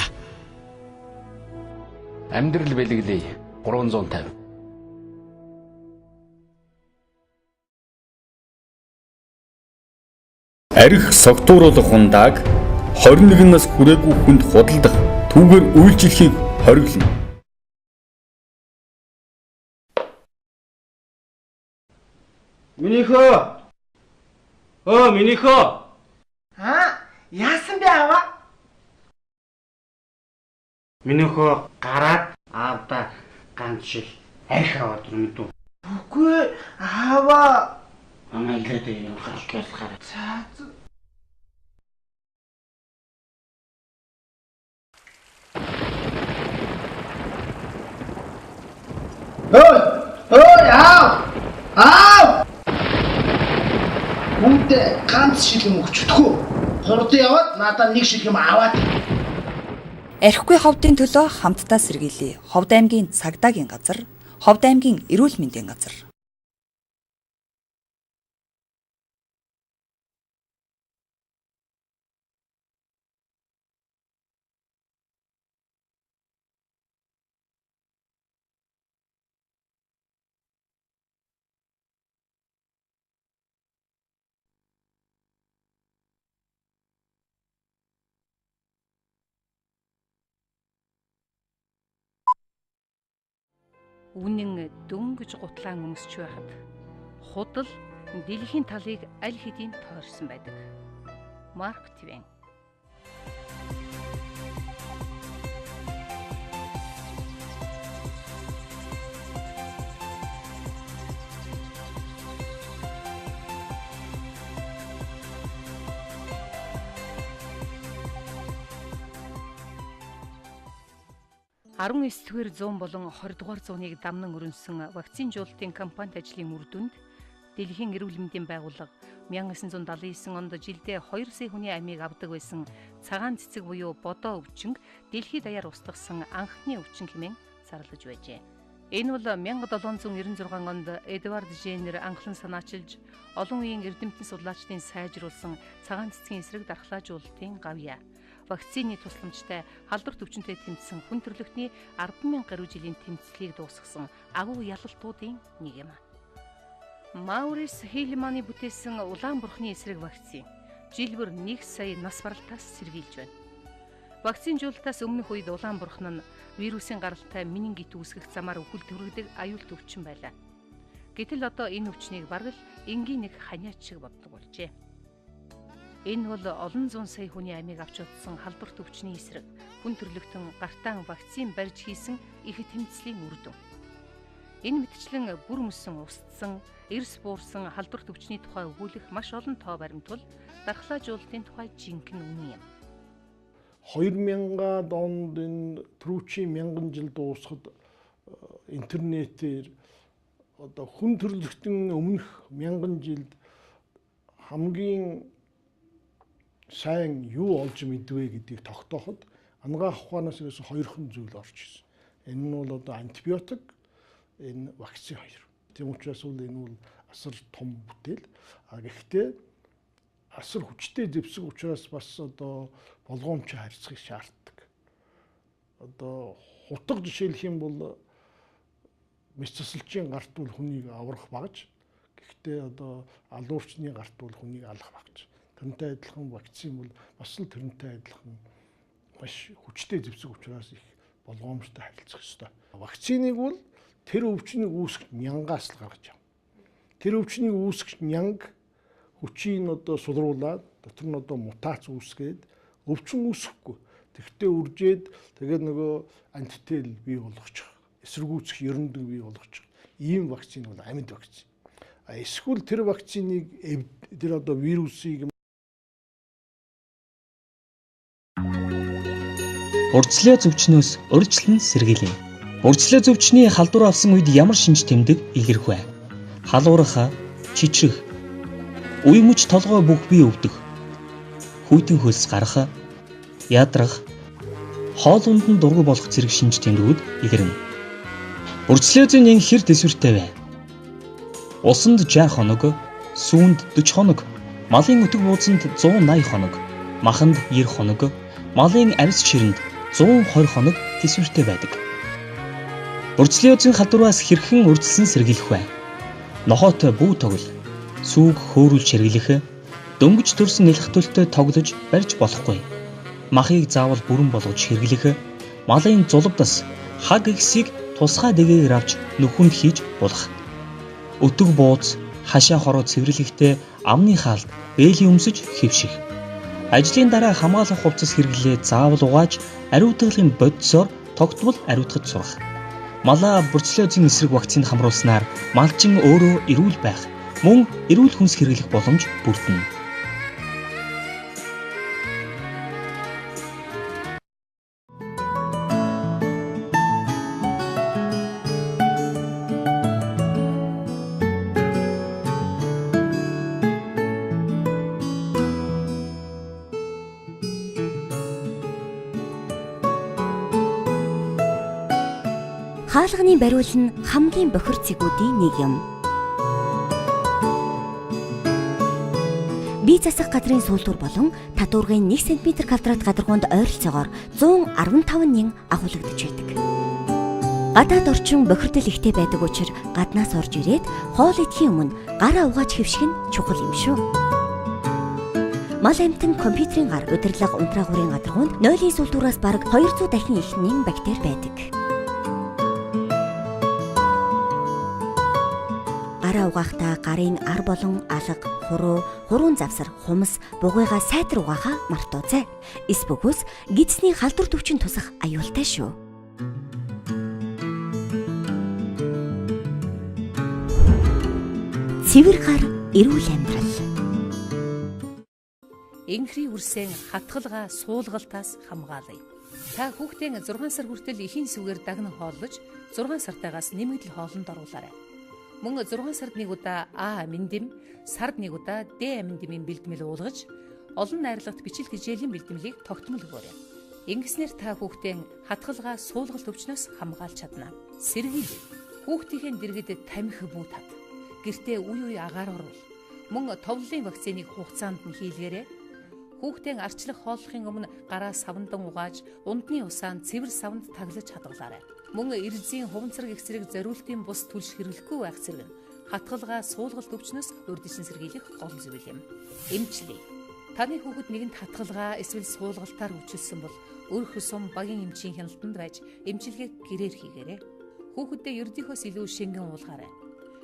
амьдрал бэлгэлээ 350. Арх согтууруулах ундааг 21 нас хүрээгүй хүнд худалдах түүгээр үйлчлэхийг хориглоно. Минийхөө. Минийхөө. Яасан бэ аваа? Минийхөө гараад аавда ганц шиг арх аваад мэдв. Үгүй аваа. Манай илгээдээ юм харалтаар. За. Ой, аав! Үнтэй ганц шилэн өгчдөггүй. Хурд яваад надад нэг шилэм аваад. Архигүй ховдын төлөө хамтдаа сэргийлье. Ховд аймгийн цагдаагийн газар, Ховд аймгийн эрүүл мэндийн газар. Үнэн дөнгөж гутлаан өмсч байхад худал дэлхийн талыг аль хэдийн тойрсон байдаг. Марк Твен. (19-р зуун болон 20-р зууныг дамнан өрнсөн вакцинжуулалтын кампанит ажлын үр дүнд Дэлхийн эрүүл мэндийн байгууллага 1979 онд жилдээ 2 сая хүний амийг авдаг байсан цагаан цэцэг буюу бодоо өвчин дэлхийд даяар устгасан анхны өвчин хэмээн зарлаж байжээ. Энэ бол 1796 онд Эдвард Женнер анхлан санаачилж олон үеийн эрдэмтэн судлаачдын сайжруулсан цагаан цэцгийн эсрэг дархлаажуулалтын гавьяа. вакцины тусламжтай халдвар төвчөнтэй тэмцсэн хүн төрөлхтний 10,000 гаруй жилийн тэмцлийг дуусгасан агуу ялалтуудын нэг юм. Маурис Хилманы бүтээсэн улаан бурхны эсрэг вакцин жил бүр 1 сая нас баралтаас сэргийлж байна. Вакцинжуулалтаас өмнөх үед улаан бурхан нь вирусын гаралтай менингит үүсгэх замаар үхэл төрөгдөг аюул төвчин байлаа. Гэтэл одоо энэ өвчнийг бараг л энгийн нэг ханиач шиг боддог болжээ. Энэ бол олон зуун сая хүний амийг авч удсан халдвар төвчний эсрэг хүн төрлөختөн гартаан вакцин барьж хийсэн их тэмцлийн үр дүн. Энэ мэтчлэн бүр мөсөн устсан, эрс буурсан халдвар төвчний тухай өгүүлэх маш олон тоо баримтвал дархлаажуулалтын тухай жинхэнэ үнэн юм. 2000-аад онд энэ түрүүчийн 1000 жил дуусахад интернетээр одоо хүн төрлөختөн өмнөх 1000 жилд хамгийн сайн юу олж мэдвэ гэдгийг тогтооход анагаах ухаанаас ерөөсөн хоёрхан зүйл орж ирсэн. Энэ нь бол одоо антибиотик, энэ вакцин хоёр. Тийм учраас бол энэ бол асар том бүтээл. Гэхдээ асар хүчтэй зэвсэг учраас бас одоо болгоомжтой харьцахыг шаарддаг. Одоо хутга жишээлх юм бол мэс цэцэлчийн гарт бол хүнийг аврах багж. Гэхдээ одоо алуурчны гарт бол хүнийг алах багж. Тэрнтэй адилхан вакцин бол бас л тэрнтэй адилхан маш хүчтэй зэвсэг учраас их болгоомжтой харилцах ёстой. Вакциныг бол тэр өвчнийг үүсгэж нянгаас л гаргаж авна. Тэр өвчнийг үүсгэж нянг хүчийг одоо сулруулад дотор нь одоо мутац үүсгээд өвчин үүсэхгүй. Тэгтээ үржээд тэгээд нөгөө антител бий болгочих, эсэргүүцэх ерөндөг бий болгочих. Ийм вакцин бол амьд вакцин. Эсвэл тэр вакциныг тэр одоо вирусыг Урдчлаа зөвчнөөс урьдчилан сэргийлээ. Урдчлаа зөвчний халдвар авсан үед ямар шинж тэмдэг илэрх вэ? Халуурах, чичрэх, үе мөч толгой бүх бие өвдөх, хүйтэн хөлс гарах, ядрах, хоол ундын дургу болох зэрэг шинж тэмдгүүд илэрнэ. Урдчлаа зүйн хэр төсвөртэй вэ? Усанд 60 хоног, сүүнд 40 хоног, малын өтг бууцанд 180 хоног, маханд 90 хоног, малын арьс ширэнд 120 хоног төсвөртэй байдаг. Урдчлын халдвараас хэрхэн урдчилсан сэргийлэх вэ? Нохот бүү тоглол, сүүг хөөрүүлж сэргийлэх, дөнгөж төрсөн нэлэх төлтөд тоглож барьж болохгүй. Махыг заавал бүрэн болгож хэрэглэх, малын зулбдас хаг ихсийг тусгай дэгээр авч нөхөнд хийж болох. Өтөг бууз, хашаа хороо цэвэрлэхдээ амны хаалт, бээлийн өмсөж хэвших. Ажлын дараа хамгаалах хувцас хэрэглээ заавал угааж ариутгын бодисоор тогтмол ариутгаж сурах. Малаа бруцеллозын эсрэг вакцины хамруулснаар малчин өөрөө эрүүл байх, мөн эрүүл хүнс хэрэглэх боломж бүрдэнэ. Хаалганы бариул нь хамгийн бохир цэгүүдийн нэг юм. Бие засах газрын сүүлтүр болон татваргын 1 см квадрат гадаргуунд ойролцоогоор 115,000 агуулгадж байдаг. Гадаад орчин бохирдол ихтэй байдаг учраас гаднаас орж ирээд хоол идэхийн өмнө гараа угааж хэвших нь чухал юм шүү. Мал амьтан компьютерийн гар удирдлага унтраагуурын гадаргуунд 0-ийн сүүлтүрээс бараг 200 дахин их нэм бактери байдаг. Гараа угаахдаа гарын ар болон алга, хуруун завсар, хумс, бугайгаа сайтар угаахаа мартаоцай. Эс бөгөөс гидсний халдвар төвчин тусах аюултай шүү. Цэвэр гар эрүүл амьдрал. Инхри үрсэн хатгалгаа суулгалтаас хамгаалъя. Та хүүхдийн 6 сар хүртэл эхийн сүгээр дагнан хооллож 6 сартаагаас нэмэгдэл хоолнд оруулаарай. Мөн 6 сард нэг удаа А аминдэм, сард нэг удаа Д аминдэмийн бэлтгэл уулгаж, олон найрлагт бичил хичээлийн бэлтгэлийг тогтмол өгөөрэй. Ингэснээр та хүүхдийн хатгалгаа суулгалт өвчнөөс хамгаалж чадна. Сэргийлье. Хүүхдийн дэргэд тамхи бүү тав. Гэртээ үе үе агаар орвол, мөн товлолын вакциныг хугацаанд нь хийлгээрэй. Хүүхдийн арчлах хооллохын өмнө гараа савндан угааж, ундны усаанд цэвэр савнд таглаж хадгалаарай. Мөн эрзийн хуванцраг их зэрэг зориултын бус түлш хэрэглэхгүй байх зэрэг хатгалгаа суулгалт өвчнөөс урьдчилан сэргийлэх гол зүйл юм. Эмчлэе. Таны хүүхэд нэгэнд хатгалгаа эсвэл суулгалтаар өвчлсөн бол өрх сум багийн эмчийн хяналтанд байж эмчилгээг гэрээр хийгээрэй. Хүүхэддээ ердийнхөөс илүү шингэн уулгаарай.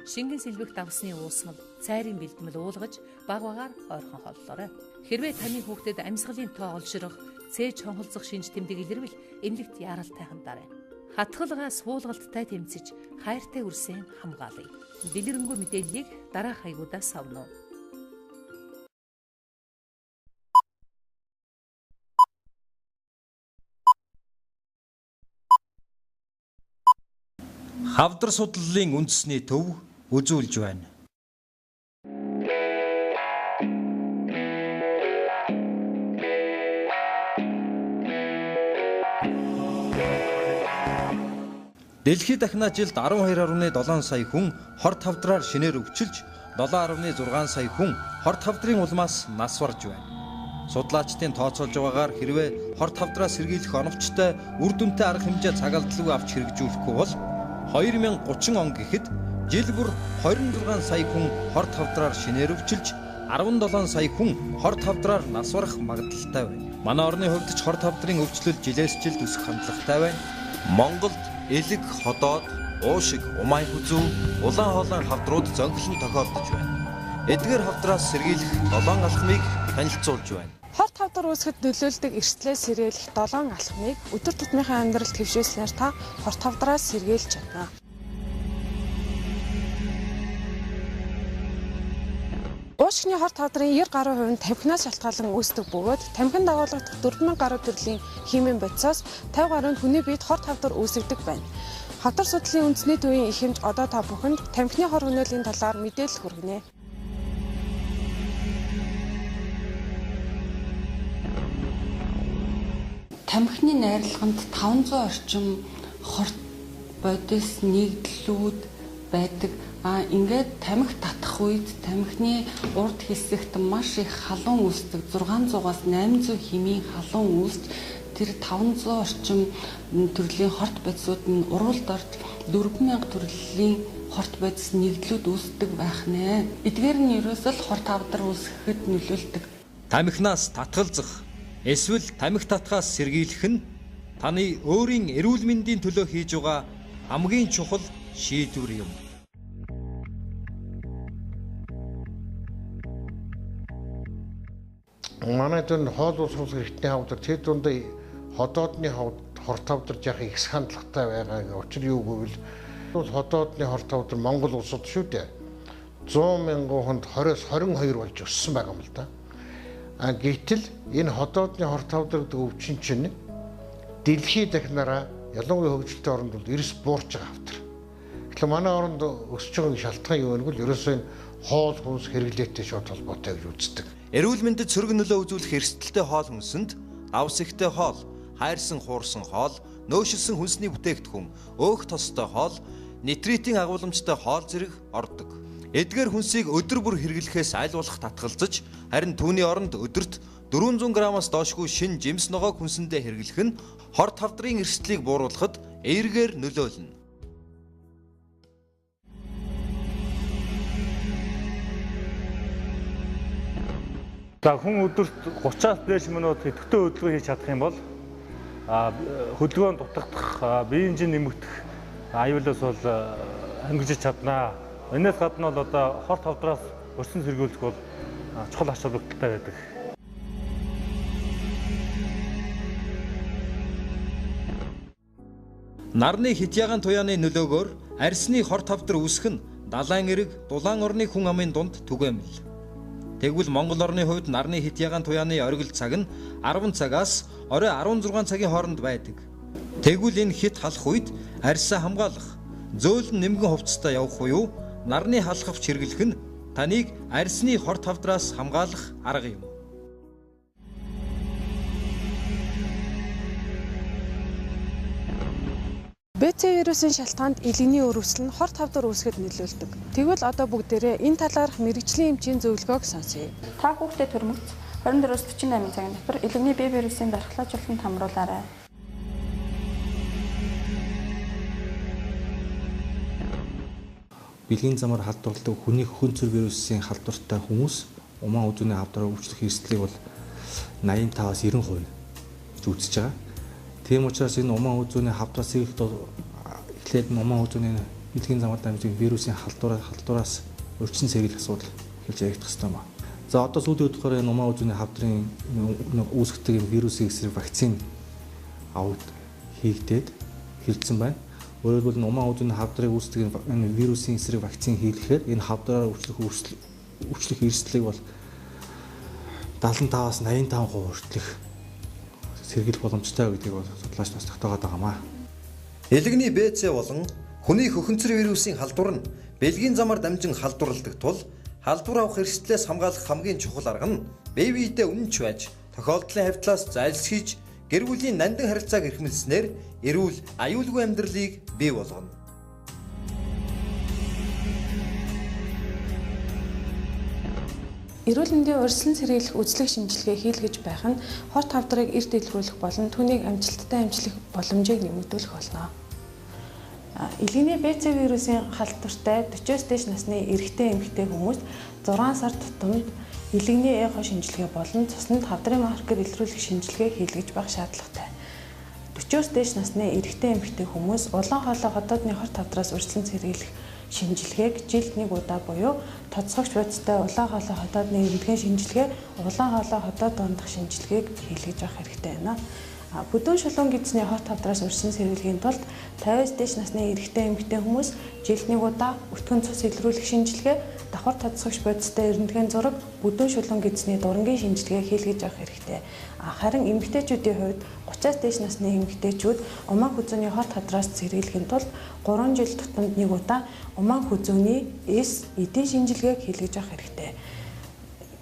Шингэн сэлбэх давсны уусмал, цайрын бэлтгэл уулгаж баг багаар ойрхон холлоорой. Хэрвээ таны хүүхдэд амьсгалын тоо олширох, цээж хонхолцох шинж тэмдэг илэрвэл эмнэлэгт яаралтай хандаарай. Хатгалгаа суулгалттай тэмцэж, хайртай үрсээ хамгаалъя. Дэлгэрэнгүй мэдээллийг дараах хаягуудаас авна уу. Хавдар судлалын үндэсний төв үзүүлж байна. Дэлхийд дахна жилд 12.7 сая хүн хорт хавдраар шинээр өвчилж, 7.6 сая хүн хорт хавдрын улмаас нас барж байна. Судлаачдын тооцоолж байгаагаар хэрвээ хорт хавдраа сэргийлэх оновчтой үр дүнтэй арга хэмжээ цагаалдлгүй авч хэрэгжүүлэхгүй бол 2030 он гэхэд жил бүр 26 сая хүн хорт хавдраар шинээр өвчилж, 17 сая хүн хорт хавдраар нас барах магадлалтай байна. Манай орны хувьд ч хорт хавдрын өвчлөл жилээс жилд өсөх хандлагатай байна. Монголд элэг, ходоод, уушиг, умай хүзүү, улаан хоолой хавдрууд зөнгөлн тохиолдож байна. Эдгээр хавдраас сэргийлэх 7 алхмыг танилцуулж байна. Хорт хавдар үүсгэхэд нөлөөлдөг эрсдлээс сэргийлэх 7 алхмыг өдөр тутмынхаа амьдралд хэвшүүлснээр та хорт хавдраас сэргийлж чадна. Уушигны хорт хавдрын 90% нь тамхинаас шалтгаалan үүсдэг бөгөөд тамхин дагуулгадах 4000 гаруй төрлийн химийн бодисоос 50 гаруй нь хүний биед хорт хавдар үүсгдэг байна. Хавдар судлалын үндэсний төвийн их хэмж одоо та бүхэнд тамхины хор хөнөөлийн талаар мэдээлэл хүргэнэ. Тамхины найрлаганд 500 орчим хорт бодис нэгдлүүд байдаг. Ингээд тамхи татах үед тамхины урд хэсэгт маш их халуун үүсдэг. 600-аас 800 хэмийн халуун үүсч тэр 500 орчим төрлийн хорт бодисууд нь уралд орж 4000 төрлийн хорт бодис нэгдлүүд үүсдэг байх нэ. Эдгээр нь ерөөсөө л хорт хавдар үүсгэхэд нөлөөлдөг. Тамхинаас татгалзах эсвэл тамхи татхаас сэргийлэх нь таны өөрийн эрүүл мэндийн төлөө хийж байгаа хамгийн чухал шийдвэр юм. Манай дүн хоол уус хэрэгтэй хавдар тэр дунд ходоодны хорт хавдар яах их хандлагатай байгаа. Учир юу гэвэл ходоодны хорт хавдар Монгол улсад шүү дээ. 100,000 хүнд 20-22 болж өссөн байгаа юм л да. Гэтэл энэ ходоодны хорт хавдар өвчин чинь дэлхийд дахнараа ялангуяа хөгжилтэй оронд бол эрс буурч байгаа хавдар. Тэгэхээр манай оронд өсөж байгаа шалтгаан юу вэ? Ерөөсөө энэ хоол хүнс хэрэглээтэй шууд холбоотой гэж үздэг. Эрүүл мэндэд сөрөг нөлөө үзүүлэх эрсдэлтэй хоол хүнсэнд давс ихтэй хоол, хайрсан хуурсан хоол, нөөшилсөн хүнсний бүтээгдэхүүн, өөх тостой хоол, нитритийн агуулмжтай хоол зэрэг ордог. Эдгээр хүнсийг өдөр бүр хэрэглэхээс аль болох татгалзаж, харин түүний оронд өдөрт 400 граммаас доошгүй шин жимс ногоог хүнсэндээ хэрэглэх нь хорт хавдрын эрсдлийг бууруулахад эергээр нөлөөлнө. За хүн өдөрт 30-аас дээш минут идэвхтэй хөдөлгөөн хийж чадах юм бол хөдөлгөөнд дутагдах, биеийн жин нэмэгдэх аюулаас бол хангиж чаднаа. Энэс гадна бол одоо хорт хавдраас өрсөн сэргийлэх бол чухал ач холбогдолтой байдаг. Нарны хитягаан туяаны нөлөөгөөр арсны хорт хавдар үүсэх нь далайн эрэг, дулаан орны хүн амын дунд түгээмэл. Тэгвэл Монгол орны хувьд нарны хитягаан туяаны оргил цаг нь 10 цагаас орой 16 цагийн хооронд байдаг. Тэгвэл энэ хит халах үед арьсаа хамгаалах, зөөлөн нэмгэн хувцастай явах буюу нарны халахвч хэрэглэх нь таныг арьсны хорт хавдраас хамгаалах арга юм. БЦ вирусын шалтгаанд илгэний өрөвсөл нь хорт хавдар үүсгэхэд нөлөөлдөг. Тэгвэл одоо бүгдээрээ энэ талаарх мэрэгжлийн эмчийн зөвлөгөөг сонсъё. Та хүүхдэд төрмөгц 24-48 цагийн дотор илэгний бие вирусын дархлаажуулалтанд хамруулаарай. Бэлгийн замаар халдварладаг хүний хөхөнцөр вирусын халдвартай хүмүүс умаа үзүүний хавдраа өвчлөх эрсдлийг бол 85-аас 90% үзэж байгаа. Тийм учраас энэ умаа үзүүний хавдраас эхлээд умаа үзүүний бэлгийн замаар дамжин вирусын халдвараас урьдчилан сэргийлэх асуудал эхэлж яригдах ёстой юм. За одоо сүүлийн үеийнхээр энэ умаа үзүүний хавдрын үүсгдэг вирусын эсрэг вакцин аваад хийгдээд хэрэгжсэн байна. Өөрөөр хэлбэл умаа үзүүний хавдрыг үүсгдэг энэ вирусын эсрэг вакцин хийлгэхээр энэ хавдраараа өвчлөх эрсдлийг бол 75-аас 85% хүртэлх сэргийлэх боломжтой гэдгийг бол судлаач бас тогтоогоод байгаамаа. Элэгний БЦ болон хүний хөхөнцөр вирусын халдвар нь бэлгийн замаар дамжин халдварладаг тул халдвар авах эрсдлээс хамгаалах хамгийн чухал арга нь бие биедээ үнэнч байж тохиолдлын хавьтлаас зайлсхийж гэр бүлийн нандин харилцааг эрхэмлснээр эрүүл аюулгүй амьдралыг бий болгоно. Эрүүл мэндийн урьдчилан сэргийлэх үзлэг шинжилгээ хийлгэж байх нь хорт хавдрыг эрт илрүүлэх болон түүнийг амжилттай амжлах боломжийг нэмэгдүүлэх болно. Илэгний БЦ вирусын халдвартай 40-с дээш насны эрэгтэй эмэгтэй хүмүүс 6 сар тутамд илэгний эхо шинжилгээ болон цуснд хавдрын маркер илрүүлэх шинжилгээ хийлгэж байх шаардлагатай. 40-с дээш насны эрэгтэй эмэгтэй хүмүүс улаан хоолой хотоодны хорт хавдраас урьдчилан сэргийлэх шинжилгээг жилд 1 удаа буюу тоцоогч бодистой улаан хоолой хотоодны эмнэлгийн шинжилгээ, улаан хоолой хотоод дондох шинжилгээг хийлгэж авах хэрэгтэй байна. Бүдүүн шулуун гидсний хорт хавдраас урьдчилан сэргийлэхийн тулд 50-с дээш насны эрэгтэй эмэгтэй хүмүүс жилд 1 удаа өтгөн цус илрүүлэх шинжилгээ, давхар тоцоогч бодистой эрдэнэгийн зураг, бүдүүн шулуун гидсний дурангийн шинжилгээ хийлгэж авах хэрэгтэй. Харин эмэгтэйчүүдийн хувьд 30-аас дээш насны эмэгтэйчүүд умаа хүзүүний хорт хавдраас сэргийлэхийн тулд 3 жил тутамд 1 удаа умаа хүзүүний эдийн шинжилгээг хийлгэж авах хэрэгтэй.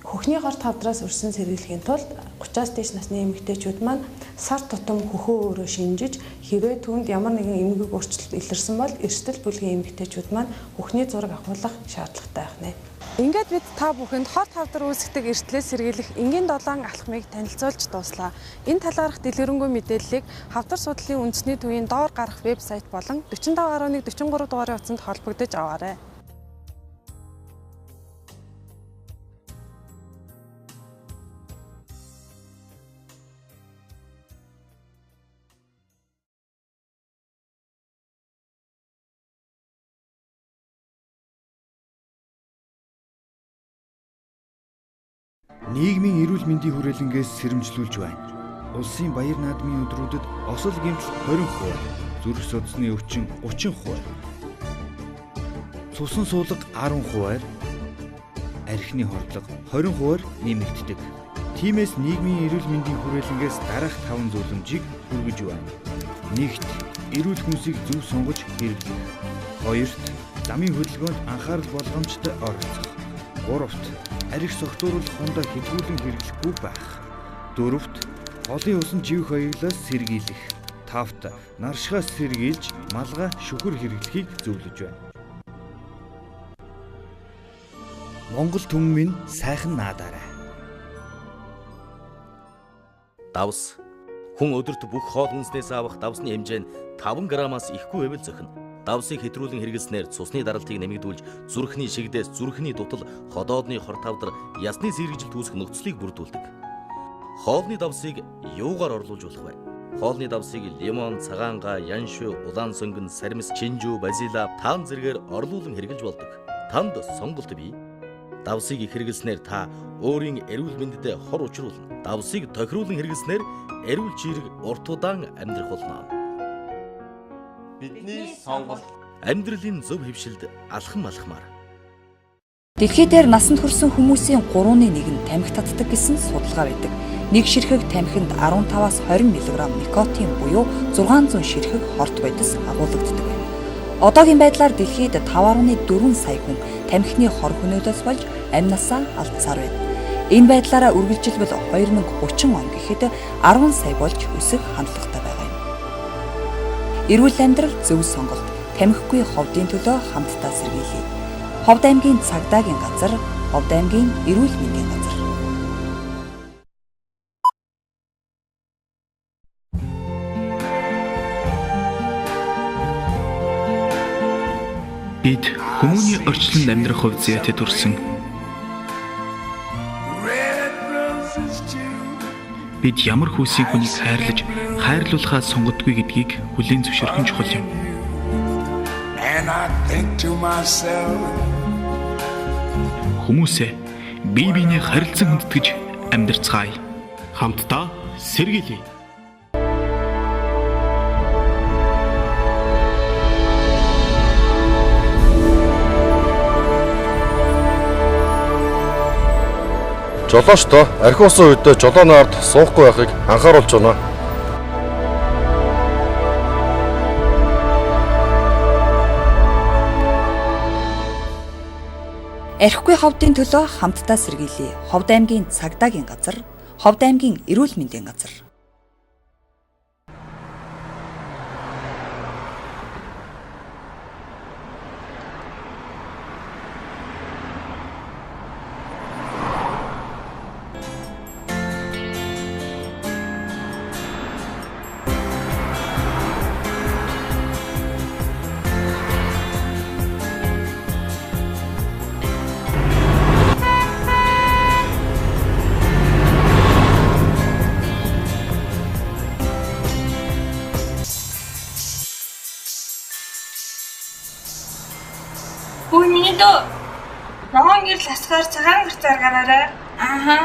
Хөхний хорт хавдраас урьдчилан сэргийлэхийн тулд 30-аас дээш насны эмэгтэйчүүд маань сар тутам хөхөө өөрөө шинжиж хэрвээ түүнд ямар нэгэн эмгэг өөрчлөлт илэрсэн бол эрсдэл бүлгийн эмэгтэйчүүд маань хөхний зураг авахулах шаардлагатай байна. Ингээд бид та бүхэнд хорт хавдар үүсгдэг эрсдлээс сэргийлэх энгийн 7 алхмыг танилцуулж дууслаа. Энэ талаарх дэлгэрэнгүй мэдээллийг хавдар судлалын үндэсний төвийн доор гарах вебсайт болон 45.1-43 дугаарын утсанд холбогдож аваарай. Нийгмийн эрүүл мэндийн хүрээлэнгээс сэрэмжлүүлж байна. Улсын баяр наадмын өдрүүдэд осол гэмтэл 20%, зүрх судасны өвчин 30%, цусан суулга 10%, архины хордлого 20%-аар нэмэгддэг. Тиймээс нийгмийн эрүүл мэндийн хүрээлэнгээс дараах 5 зөвлөмжийг хүргэж байна. 1. Эрүүл хүнсийг зөв сонгож хэрэглэх. 2. Замын хөдөлгөөнд анхаарал болгоомжтой оролцох. 3. Арх согтууруулах хундаа хэтгүүлэн хэрэглэхгүй байх. 4. Голын усан живх аяглаас сэргийлэх. 5. Наршихаас сэргийлж малгай шүхэр хэрэглэхийг зөвлөж байна. Монгол түмэн сайхан наадаарай. Давс. Хүн өдөрт бүх хоол хүнснээс авах давсны хэмжээ нь 5 граммаас ихгүй байвал зохино. Давсыг хэтрүүлэн хэрэглэснээр цусны даралтыг нэмэгдүүлж зүрхний шигдээс зүрхний дутал, ходоодны хорт хавдар, ясны сэргэжилт үүсэх нөхцөлийг бүрдүүлдэг. Хоолны давсыг юугаар орлуулж болох вэ? Хоолны давсыг лимон, цагаангаа, яншуу, улаан сөнгөн, сармис, чинжүү, базилиа, таан зэргээр орлуулан хэрэглэж болдог. Танд сонголт бий. Давсыг их хэрэглэснээр та өөрийн эрүүл мэндэд хор учруулна. Давсыг тохируулан хэрэглэснээр эрүүл чирэг урт удаан амьдрах болно. Бидний сонголт. Амьдралын зөв хөвшилд алхам алхмаар. Дэлхий дээр насанд хүрсэн хүмүүсийн 3/1 нь тамхи татдаг гэсэн судалгаа байдаг. Нэг ширхэг тамхинд 15-аас 20 мг никотин буюу 600 ширхэг хорт бодис агуулгаддаг байна. Одоогийн байдлаар дэлхийд 5.4 сая хүн тамхины хор хөнөөдөөс болж амнасаа алдсаар байна. Энэ байдлаараа үргэлжилбэл 2030 он гэхэд 10 сая болж өсөх хандлагатай байна. Эрүүл амьдрал зөв сонголт. Тамхигүй ховдын төлөө хамтдаа сэргийлье. Ховд аймгийн цагдаагийн газар, Ховд аймгийн эрүүл мэндийн газар. Бид хүмүүний орчлонд амьдрах хувьд зүйтэй төрсөн. Бид ямар хүсийг хүнийг хайрлаж, хайрлуулахаа сонгодгүй гэдгийг хүлээн зөвшөөрөх нь чухал юм. Хүмүүсээ бие биенээ харилцан хүндэтгэж амьдарцгаая. Хамтдаа сэргийлье. Жолоочтой архи усан үедээ жолооны ард суухгүй байхыг анхааруулж байна. Архигүй ховдын төлөө хамтдаа сэргийлье. Ховд аймгийн цагдаагийн газар, Ховд аймгийн эрүүл мэндийн газар. Хөөе миний дөө. Ногоон гэрэл асгаар цагаан гарцаар гараарай. Ааха.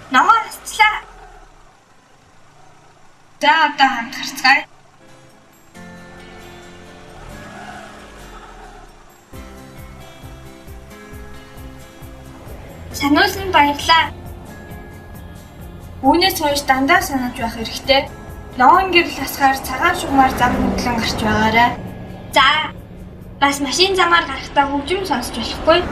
Ногоон асчлаа. За одоо хамт гарцгаая. Сануулсан баярлаа. Үүнээс хойш дандаа санаж байх хэрэгтэй. Ногоон гэрэл асгаар цагаан шугамар зам хөдлөн гарч байгаарай. За. Бас машин замаар гарахдаа хөгжим сонсч болохгүй.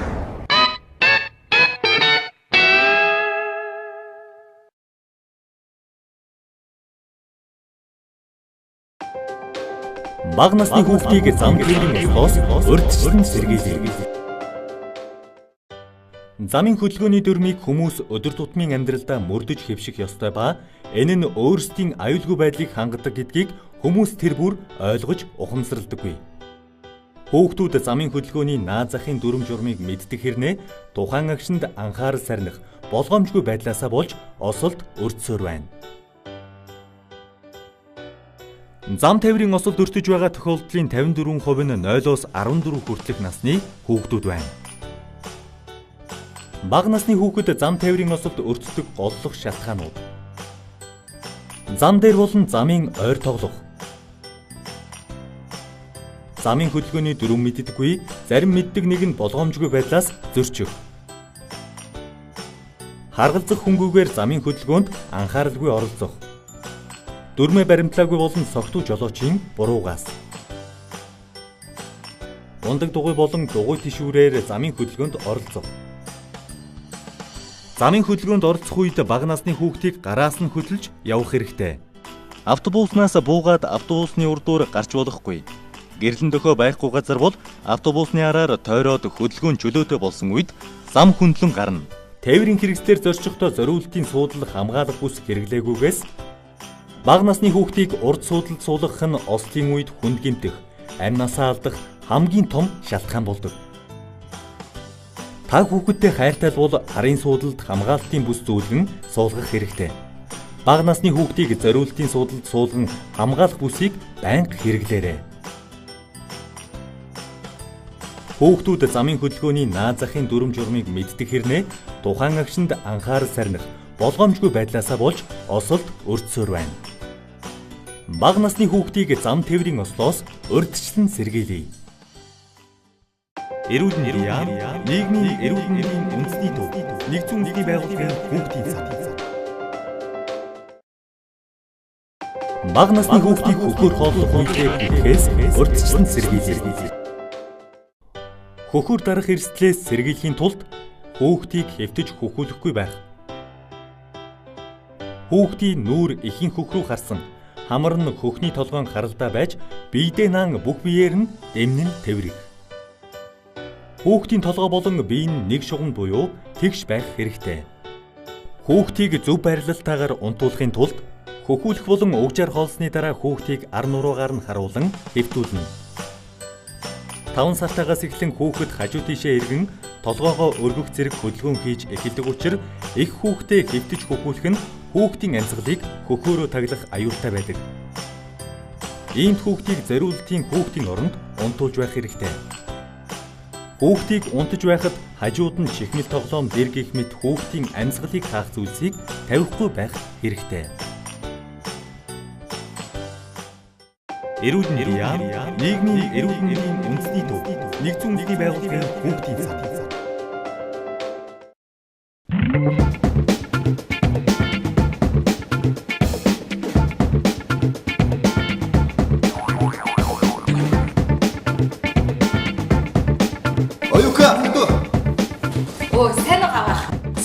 Бага насны хүүхдийг зам тээврийн ослоос урьдчилан сэргийлье. Замын хөдөлгөөний дүрмийг хүмүүс өдөр тутмын амьдралдаа мөрдөж хэвших ёстой ба энэ нь өөрсдийн аюулгүй байдлыг хангадаг гэдгийг хүмүүс тэр бүр ойлгож ухамсарладаггүй. Хүүхдүүд замын хөдөлгөөний наад захын дүрм журмыг мэддэг хэрнээ тухайн агшинд анхаарал сарних болгоомжгүй байдлаасаа болж осолд өртсөөр байна. Зам тээврийн осолд өртөж байгаа тохиолдлын 54% нь 0-оос 14 хүртэлх насны хүүхдүүд байна. Бага насны хүүхэд зам тээврийн осолд өртдөг голлох шалтгаанууд. Зам дээр болон замын ойр тоглох. Замын хөдөлгөөний дүрм мэддэггүй, зарим мэддэг нэг нь болгоомжгүй байдлаас зөрчих. Харгалзах хөнгүүгээр замын хөдөлгөөнд анхааралгүй оролцох. Дүрмээ баримтлаагүй болон согтуу жолоочийн буруугаас. Ундаг дугуй болон дугуй тишүүрээр замын хөдөлгөөнд оролцох. Замын хөдөлгөөнд оролцох үед бага насны хүүхдийг гараас нь хөдөлж явах хэрэгтэй. Автобуснаас буугаад автобусны урдуур гарч болохгүй. Гэрлэн дөхөө байхгүй газар бол автобусны араар тойроод хөдөлгөөн чөлөөтэй болсон үед зам хөндлөн гарна. Тээврийн хэрэгслээр зорчихдоо зориултын суудлах хамгаалах бүс хэрэглээгүйгээс бага насны хүүхдийг урд суудлд суулгах нь ослын үед хүнд гэмтэх, амнасаа алдах хамгийн том шалтгаан болдог. Та хүүхэдтэй хайртай бол харын суудлалд хамгаалтын бүс зөвлөгн суулгах хэрэгтэй. Бага насны хүүхдийг зориултын суудлалд суулган хамгаалах бүсийг байнга хэрэглээрэй. Хүүхдүүд замын хөдөлгөөний наад захын дүрм журмыг мэддэг хэрнээ тухайн агшинд анхаарал сарних болгоомжгүй байдлаасаа болж осолд өртсөөр байна. Бага насны хүүхдийг зам тээврийн ослоос урьдчилан сэргийлье. Эрүүл мэндийн яам, нийгмийн эрүүл мэндийн үндэсний төв, нэгдсэн үндэсний байгууллагын хүүхдийн сан. Бага насны хүүхдийг хөхөр хооллох үедээ бүхэхээс урьдчилан сэргийлье. Хөхөр дарах эрсдлээс сэргийлэхийн тулд хүүхдийг хэвтэж хөхүүлэхгүй байх. Хүүхдийн нүүр эхийн хөх рүү харсан, хамар нь хөхний толгойн харалдаа байж, биедээ наан бүх биеэр нь дэмнэн тэврэх. Хүүхдийн толгой болон бие нь нэг шугам буюу тэгш байх хэрэгтэй. Хүүхдийг зөв байрлалтайгаар унтуулахын тулд хөхүүлэх болон угжаар хоолсны дараа хүүхдийг ар нуруугаар нь харуулan хэвтүүлнэ. 5 сартаагаас эхлэн хүүхэд хажуу тийшээ эргэн толгоогоо өргөх зэрэг хөдөлгөөн хийж эхэлдэг учраас их хүүхдээ хэвтэж хөхүүлэх нь хүүхдийн амьсгалыг хөхөөрөө таглах аюултай байдаг. Иймд хүүхдийг зориултын хүүхдийн оронд унтуулж байх хэрэгтэй. Хүүхдийг унтаж байхад хажууд нь чихмэл тоглоом дэр гэх мэт хүүхдийн амьсгалыг хаах зүйлсийг тавихгүй байх хэрэгтэй. Эрүүл мэндийн яам, нийгмийн эрүүл мэндийн үндэсний төв, нэгдсэн үндэсний байгууллагын хүүхдийн сан.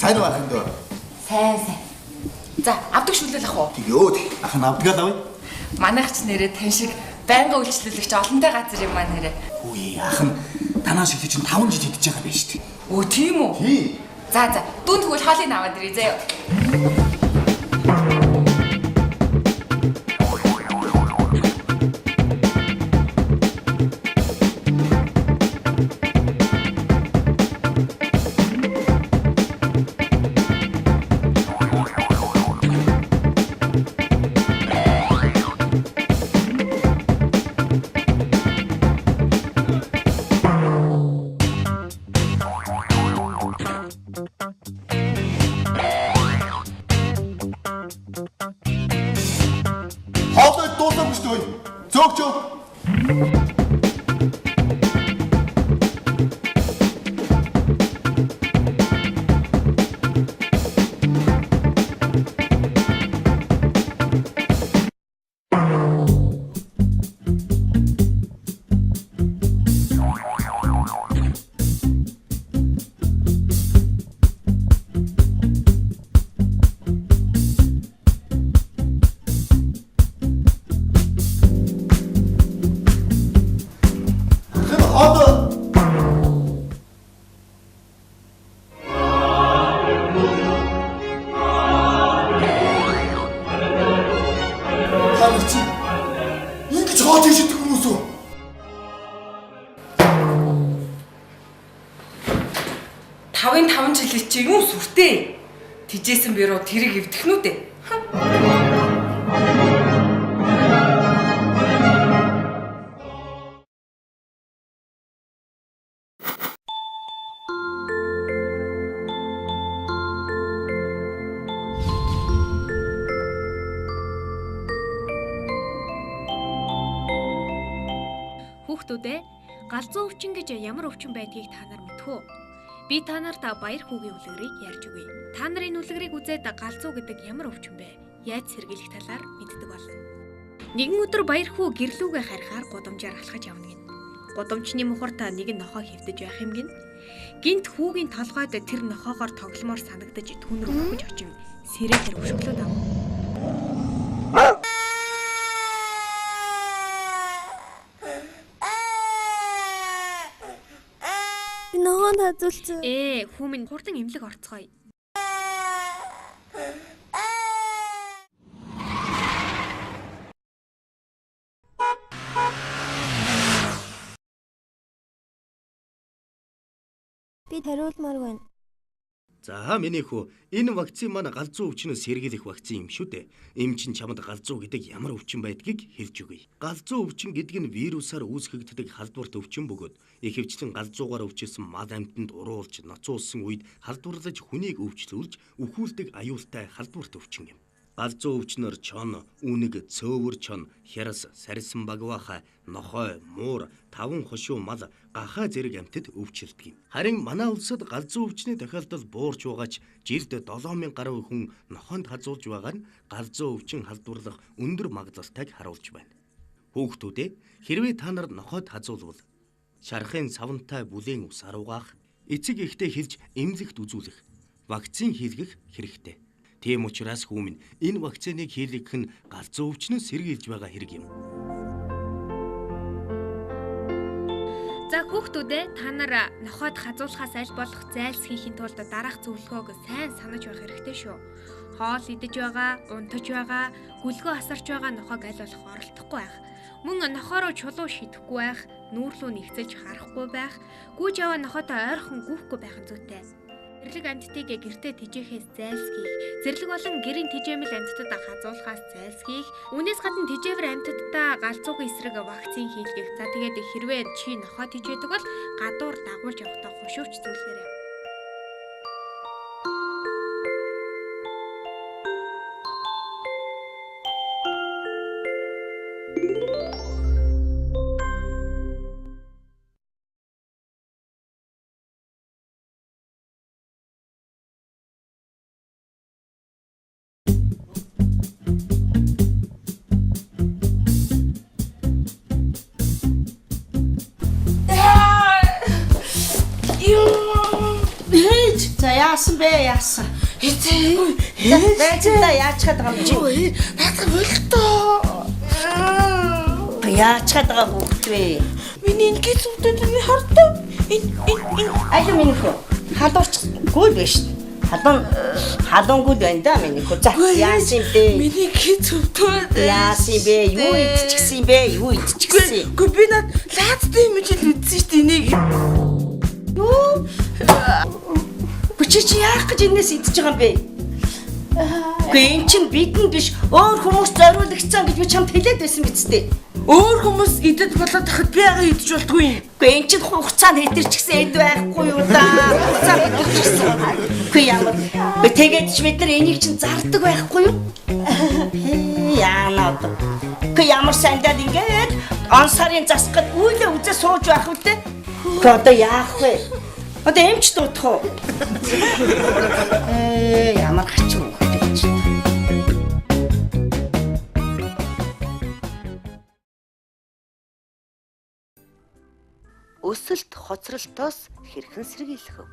Сайн уу ахын дөө? Сайн. За, авдаг шүлэл ах уу? Йоо, ах нь авдаг авъя. Манайх ч нэрээ тань шиг байнга үйлчлүүлэгч олонтой газар юм аа нэрээ. Үгүй, ах нь танаа шиг чинь 5 жил идэж байгаа байж тээ. Өө, тийм үү? Тийм. За, дүүн тэгвэл хоолыг аваад ирээ заяа. Тавын 5 жилийн чи юу сүртэй? Тижээсэн бюро тэрийг эвдэх нүдэ. Хүүхдүүдээ галзуу өвчин гэж ямар өвчин байдгийг та нар мэдэх үү? Би та нарт баяр хүүгийн үлгэрийг ярьж өгье. Та нарын үлгэрийг үзээд галзуу гэдэг ямар өвчин бэ? Яаж сэргийлэх талаар мэддэг болно. Нэгэн өдөр баяр хүү гэрлүүгээ харихаар гудамжаар алхаж явна гин. Гудамжны мухарт нэг нохоо хэвтэж байх юм гин. Гинт хүүгийн толгойд тэр нохоогоор тогломоор санагдаж түүн рүү хөвж очин сэрээр өвшөглөөд ав. Ногоон хазуулсан. Хүү минь хурдан эмнэлэг орцгоё. Би хариулмаар байна. За миний хүү, энэ вакцин маань галзуу өвчнөөс сэргийлэх вакцин юм шүү дээ. Эм чин чамд галзуу гэдэг ямар өвчин байдгийг хэлж өгье. Галзуу өвчин гэдэг нь вирусаар үүсгэгддэг халдварт өвчин бөгөөд ихэвчлэн галзуугаар өвчсөн мал амьтанд уруулж, ноцуулсан үед халдварлаж хүнийг өвчлүүлж, үхүүлдэг аюултай халдварт өвчин юм. Галзуу өвчнөр чон, үнэг, цөөвөр чон, хярас, сарсан багваха, нохой, муур, таван хошуу мал, гахаа зэрэг амьтад өвчлөдөг юм. Харин манай улсад галзуу өвчний тохиолдол буурч байгаач жилд 7000 гаруй хүн нохоонд хазуулж байгаа нь галзуу өвчин халдварлах өндөр магадлалтайг харуулж байна. Хүүхдүүдээ хэрвээ та нар нохойд хазуулвал шархын савнтай бүлийн ус аруугаах, эцэг эхтэй хэлж эмнэлэгт үзүүлэх, вакцин хийлгэх хэрэгтэй. Тийм учраас хүмүүс энэ вакциныг хийлгэх нь галзуу өвчнөөс сэргийлж байгаа хэрэг юм. За хүүхдүүдээ та нар нохойд хазуулахаас аль болох зайлсхийхийн тулд дараах зөвлөгөөг сайн санаж байх хэрэгтэй шүү. Хоол идэж байгаа, унтаж байгаа, гүлгөө асарч байгаа нохойг аль болох оролдохгүй байх. Мөн нохоороо чулуу шидэхгүй байх, нүүрлүү нэгцэж харахгүй байх, гүйж аваа нохойтой ойрхон гүйхгүй байх нь зүйтэй. Зэрлэг амьтдыг гэртээ тэжээхээс зайлсхийх, зэрлэг болон гэрийн тэжээмэл амьтдад хазуулахаас зайлсхийх, үүнээс гадна тэжээвэр амьтдаа галзуугийн эсрэг вакцин хийлгэх. За тэгээд хэрвээ чи нохой тэжээдэг бол гадуур дагуулж явахдаа хушууч зүйлгээрэй. Яасан бэ? Яасан. Эцэг яачаад байгаа юм чи? Наадах болтоо. Яачаад байгаа хүүхд вэ? Миний ингээд зүгтээ миний хартаа. Аюу миний хөө. Халуурчгүй биш. Халуунгүй байна да миний хөө. За яасан бэ? Миний гээд зүгтээ. Яасан бэ? Юу идчихсэн бэ? Юу идчихсэн? Гүй би над лаадтай юм чи үзсэн шүү дээ энийг. Юу? Чи яах гэж энэс идэж байгаа юм бэ? Гүй эн чинь бидэнд биш өөр хүмүүс зориулагдсан гэж би чамд хэлээд байсан биз дээ. Өөр хүмүүс идэд болоод тахад би яагаад идэж болдгүй юм? Гүй эн чинь хугацаанд хэдэрчихсэн эд байхгүй юу да? Хугацаанд хэдэрчихсэн. Гүй ямар. Тэгээд ч бид нар энийг чинь зардаг байхгүй юу? Яанаа. Гүй ямар сандад ингээд он сарын засгад үйлээ үзээ сууж байх үү те? Одоо яах вэ? Одоо эмч дуудах уу? Ямар хачиг хөвдөж. Өсөлт хоцролтоос хэрхэн сэргийлэх вэ?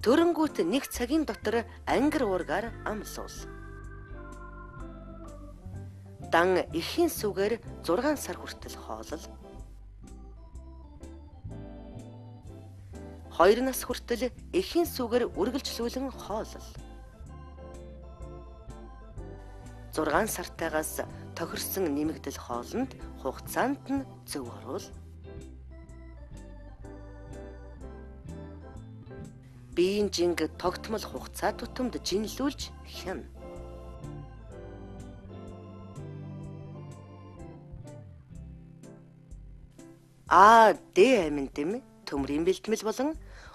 Төрөнгүүт нэг цагийн дотор ангир уургаар амлуул. Дан эхийн сүгээр 6 сар хүртэл хоолол. 2 нас хүртэл эхийн сүгээр үргэлжлүүлэн хоолол. 6 сартаагаас тохирсон нэмэгдэл хоолнд хугацаанд нь зөв оруул. Биеийн жинг тогтмол хугацаа тутамд жинлүүлж хяна. Д амин дэм төмрийн бэлтгэл болон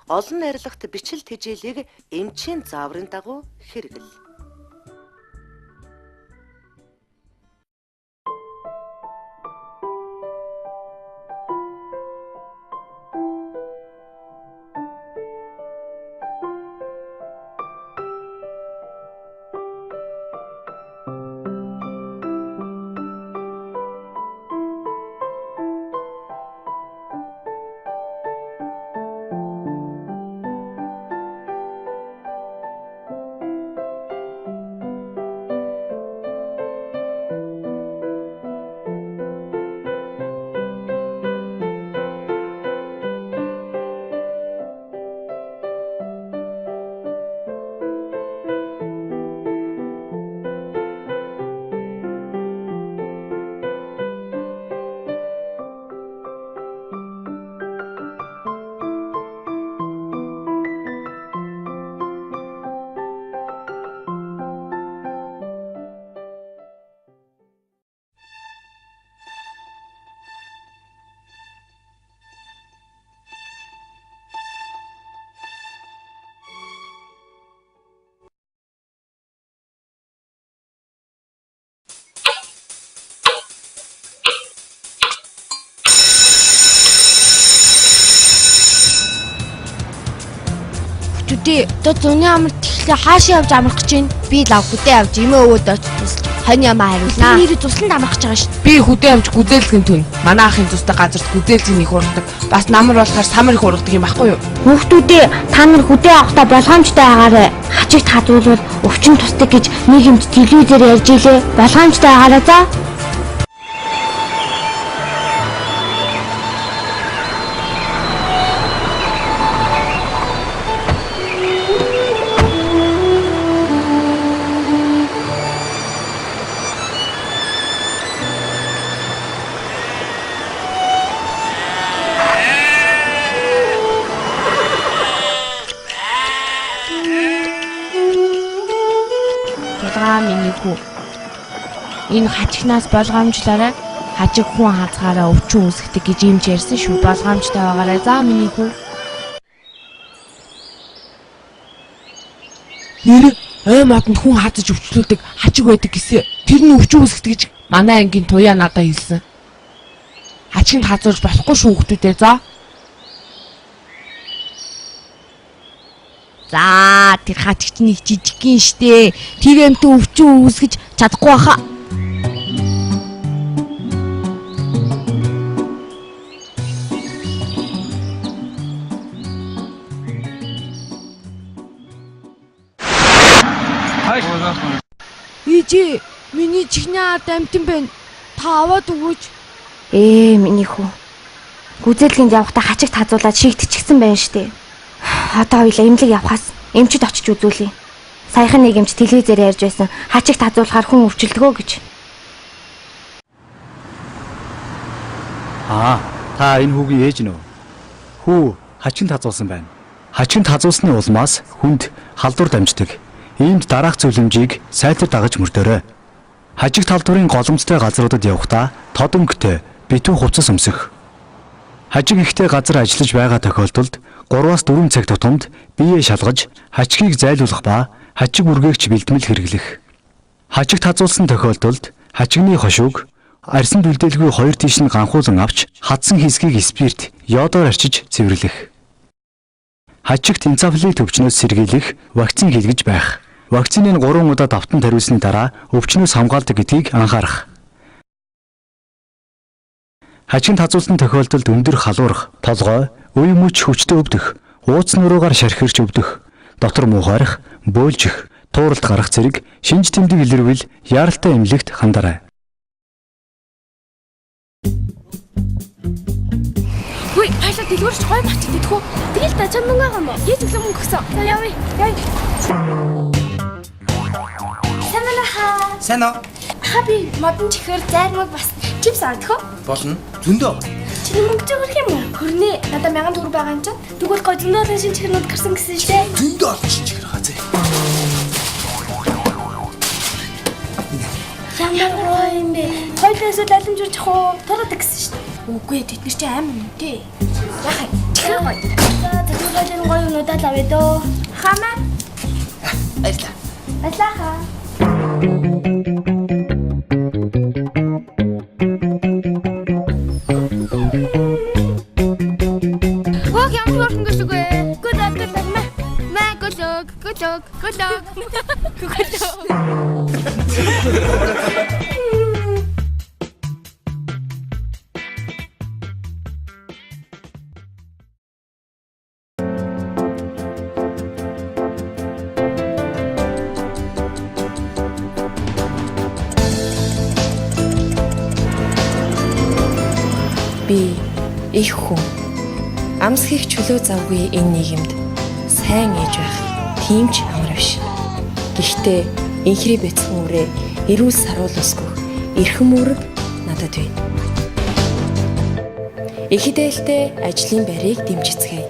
олон найрлагт бичил тэжээлийг эмчийн зааврын дагуу хэрэгэл. Одоо зуны амралт тэгэхээр хаашаа явж амрах гэж байна? Би лав хөдөө явж эмээ өвөд очиж хань ямаа хариулнаа. Би нэр тусланд амрах гэж байгаа шүү дээ. Би хөдөө явж гүдээлхэн түн. Манай ахын тустай газарт гүдээлзэн их ургадаг. Бас намар болохоор самар их ургадаг юм байхгүй юу? Хүүхдүүдээ та нар хөдөө явахдаа болгоомжтой байгаарай. Хажигт хадуулвал өвчин тусдаг гэж нийгэмд телевизээр ярьж илээ. Болгоомжтой байгаарай за. Жулгаа миний хүү. Энэ хачигнаас болгоомжлаарай. Хажиг хүн хазгаараа өвчин үүсгдэг гэж юмж ярьсан шүү. Болгоомжтой байгаарай. За миний хүү. Нэр ой матанд хүн хазаж өвчлүүлдэг хажиг байдаг гэсэн. Тэр нь өвчин үүсгдэг гэж манай ангийн туяа надад хэлсэн. Хачигт хазуулж болохгүй шүү хүмүүдээ. За тэр хачигч нэг жижигхэн штэ. Тэр амт өвчин үүсгэж чадахгүй баха. Ижи, миний чихний ард амтан байна. Та аваад өгөөч. Миний хүү. Гүзээлгэнд явахдаа хачигт хазуулаад шигтчихсэн байна штэ. Одоо хоёлаа эмнэлэг явхаас эмчд очиж үзүүлье. Саяхан нэг эмч телевизээр ярьж байсан. Хачигт хазуулахаар хүн өвчлөлдгөө гэж. Та энэ хүүгийн ээж нөө. Хүү хачигт хазуулсан байна. Хачигт хазуулсны улмаас хүнд халдвар дамждаг. Иймд дараах зөвлөмжийг сайтар дагаж мөрдөөрэй. Хажигт халдварын голомцтой газруудад явахдаа тодомгтой битүү хувцас өмсөх. Хажиг ихтэй газар ажиллаж байгаа тохиолдолд 3-4 цаг тутамд биеэ шалгаж хачгийг зайлуулах ба хачиг үргээгч бэлтгэл хэрэглэх. Хажигт хазуулсан тохиолдолд хачигны хошууг арьсан дүлдээлгүй 2 тийш нь ганхуулан авч хадсан хэсгийг спирт, йодоор арчиж цэвэрлэх. Хачигт энцефалит өвчнөөс сэргийлэх вакцин хийлгэж байх. Вакциныг 3 удаа давтан тариулсны дараа өвчнөөс хамгаалдаг гэдгийг анхаарах. Хачигт хазуулсан тохиолдолд өндөр халуурах, толгой, үе мөч хүчтэй өвдөх, ууц нуруугаар шархирч өвдөх, дотор муу харих, бөөлжих, тууралт гарах зэрэг шинж тэмдэг илэрвэл яаралтай эмнэлэгт хандаарай. Хөөе, хаашаа дэлгүүрч гой мачид идэх үү? Тэгэл дажаа мөнгө байгаа мó. Яаж өглөө мөнгө өгсөн? За явъя. Сайн уу? Хаби модон чихэр зайрмаг бас чипс авдах уу? Болно. Зөндөө. Чи мөнгө өгөх юм уу? Хөрнөө надад 1000 төгрөг байгаа юм чинь. Тэгвэл гой зөндөө олон шинэ чихэрнүүд гарсан гэсэн шүү дээ. Зөндөө олон шинэ чихэр хаа зэ. Ямар гоё юм бэ? Хоёулаас даламжуулж ах уу? Тороод гэсэн шүү дээ. Үгүй тэд нар чи амар үнэтэй. Яхаа чихэр гоё. За тэгвэл гоё юмудаа л авъя дөө. Хамаа. Баярлалаа. Баярлалаа. Би их хүн. Амс хийх чөлөө завгүй энэ нийгэмд сайн ээж байх тийм ч амар биш. Гэхдээ инхри бяцхан үрээ эрүүл саруул өсгөх эрхэм үүрэг надад байна. Их хідээлтэй ажлын байрыг дэмжицгээе.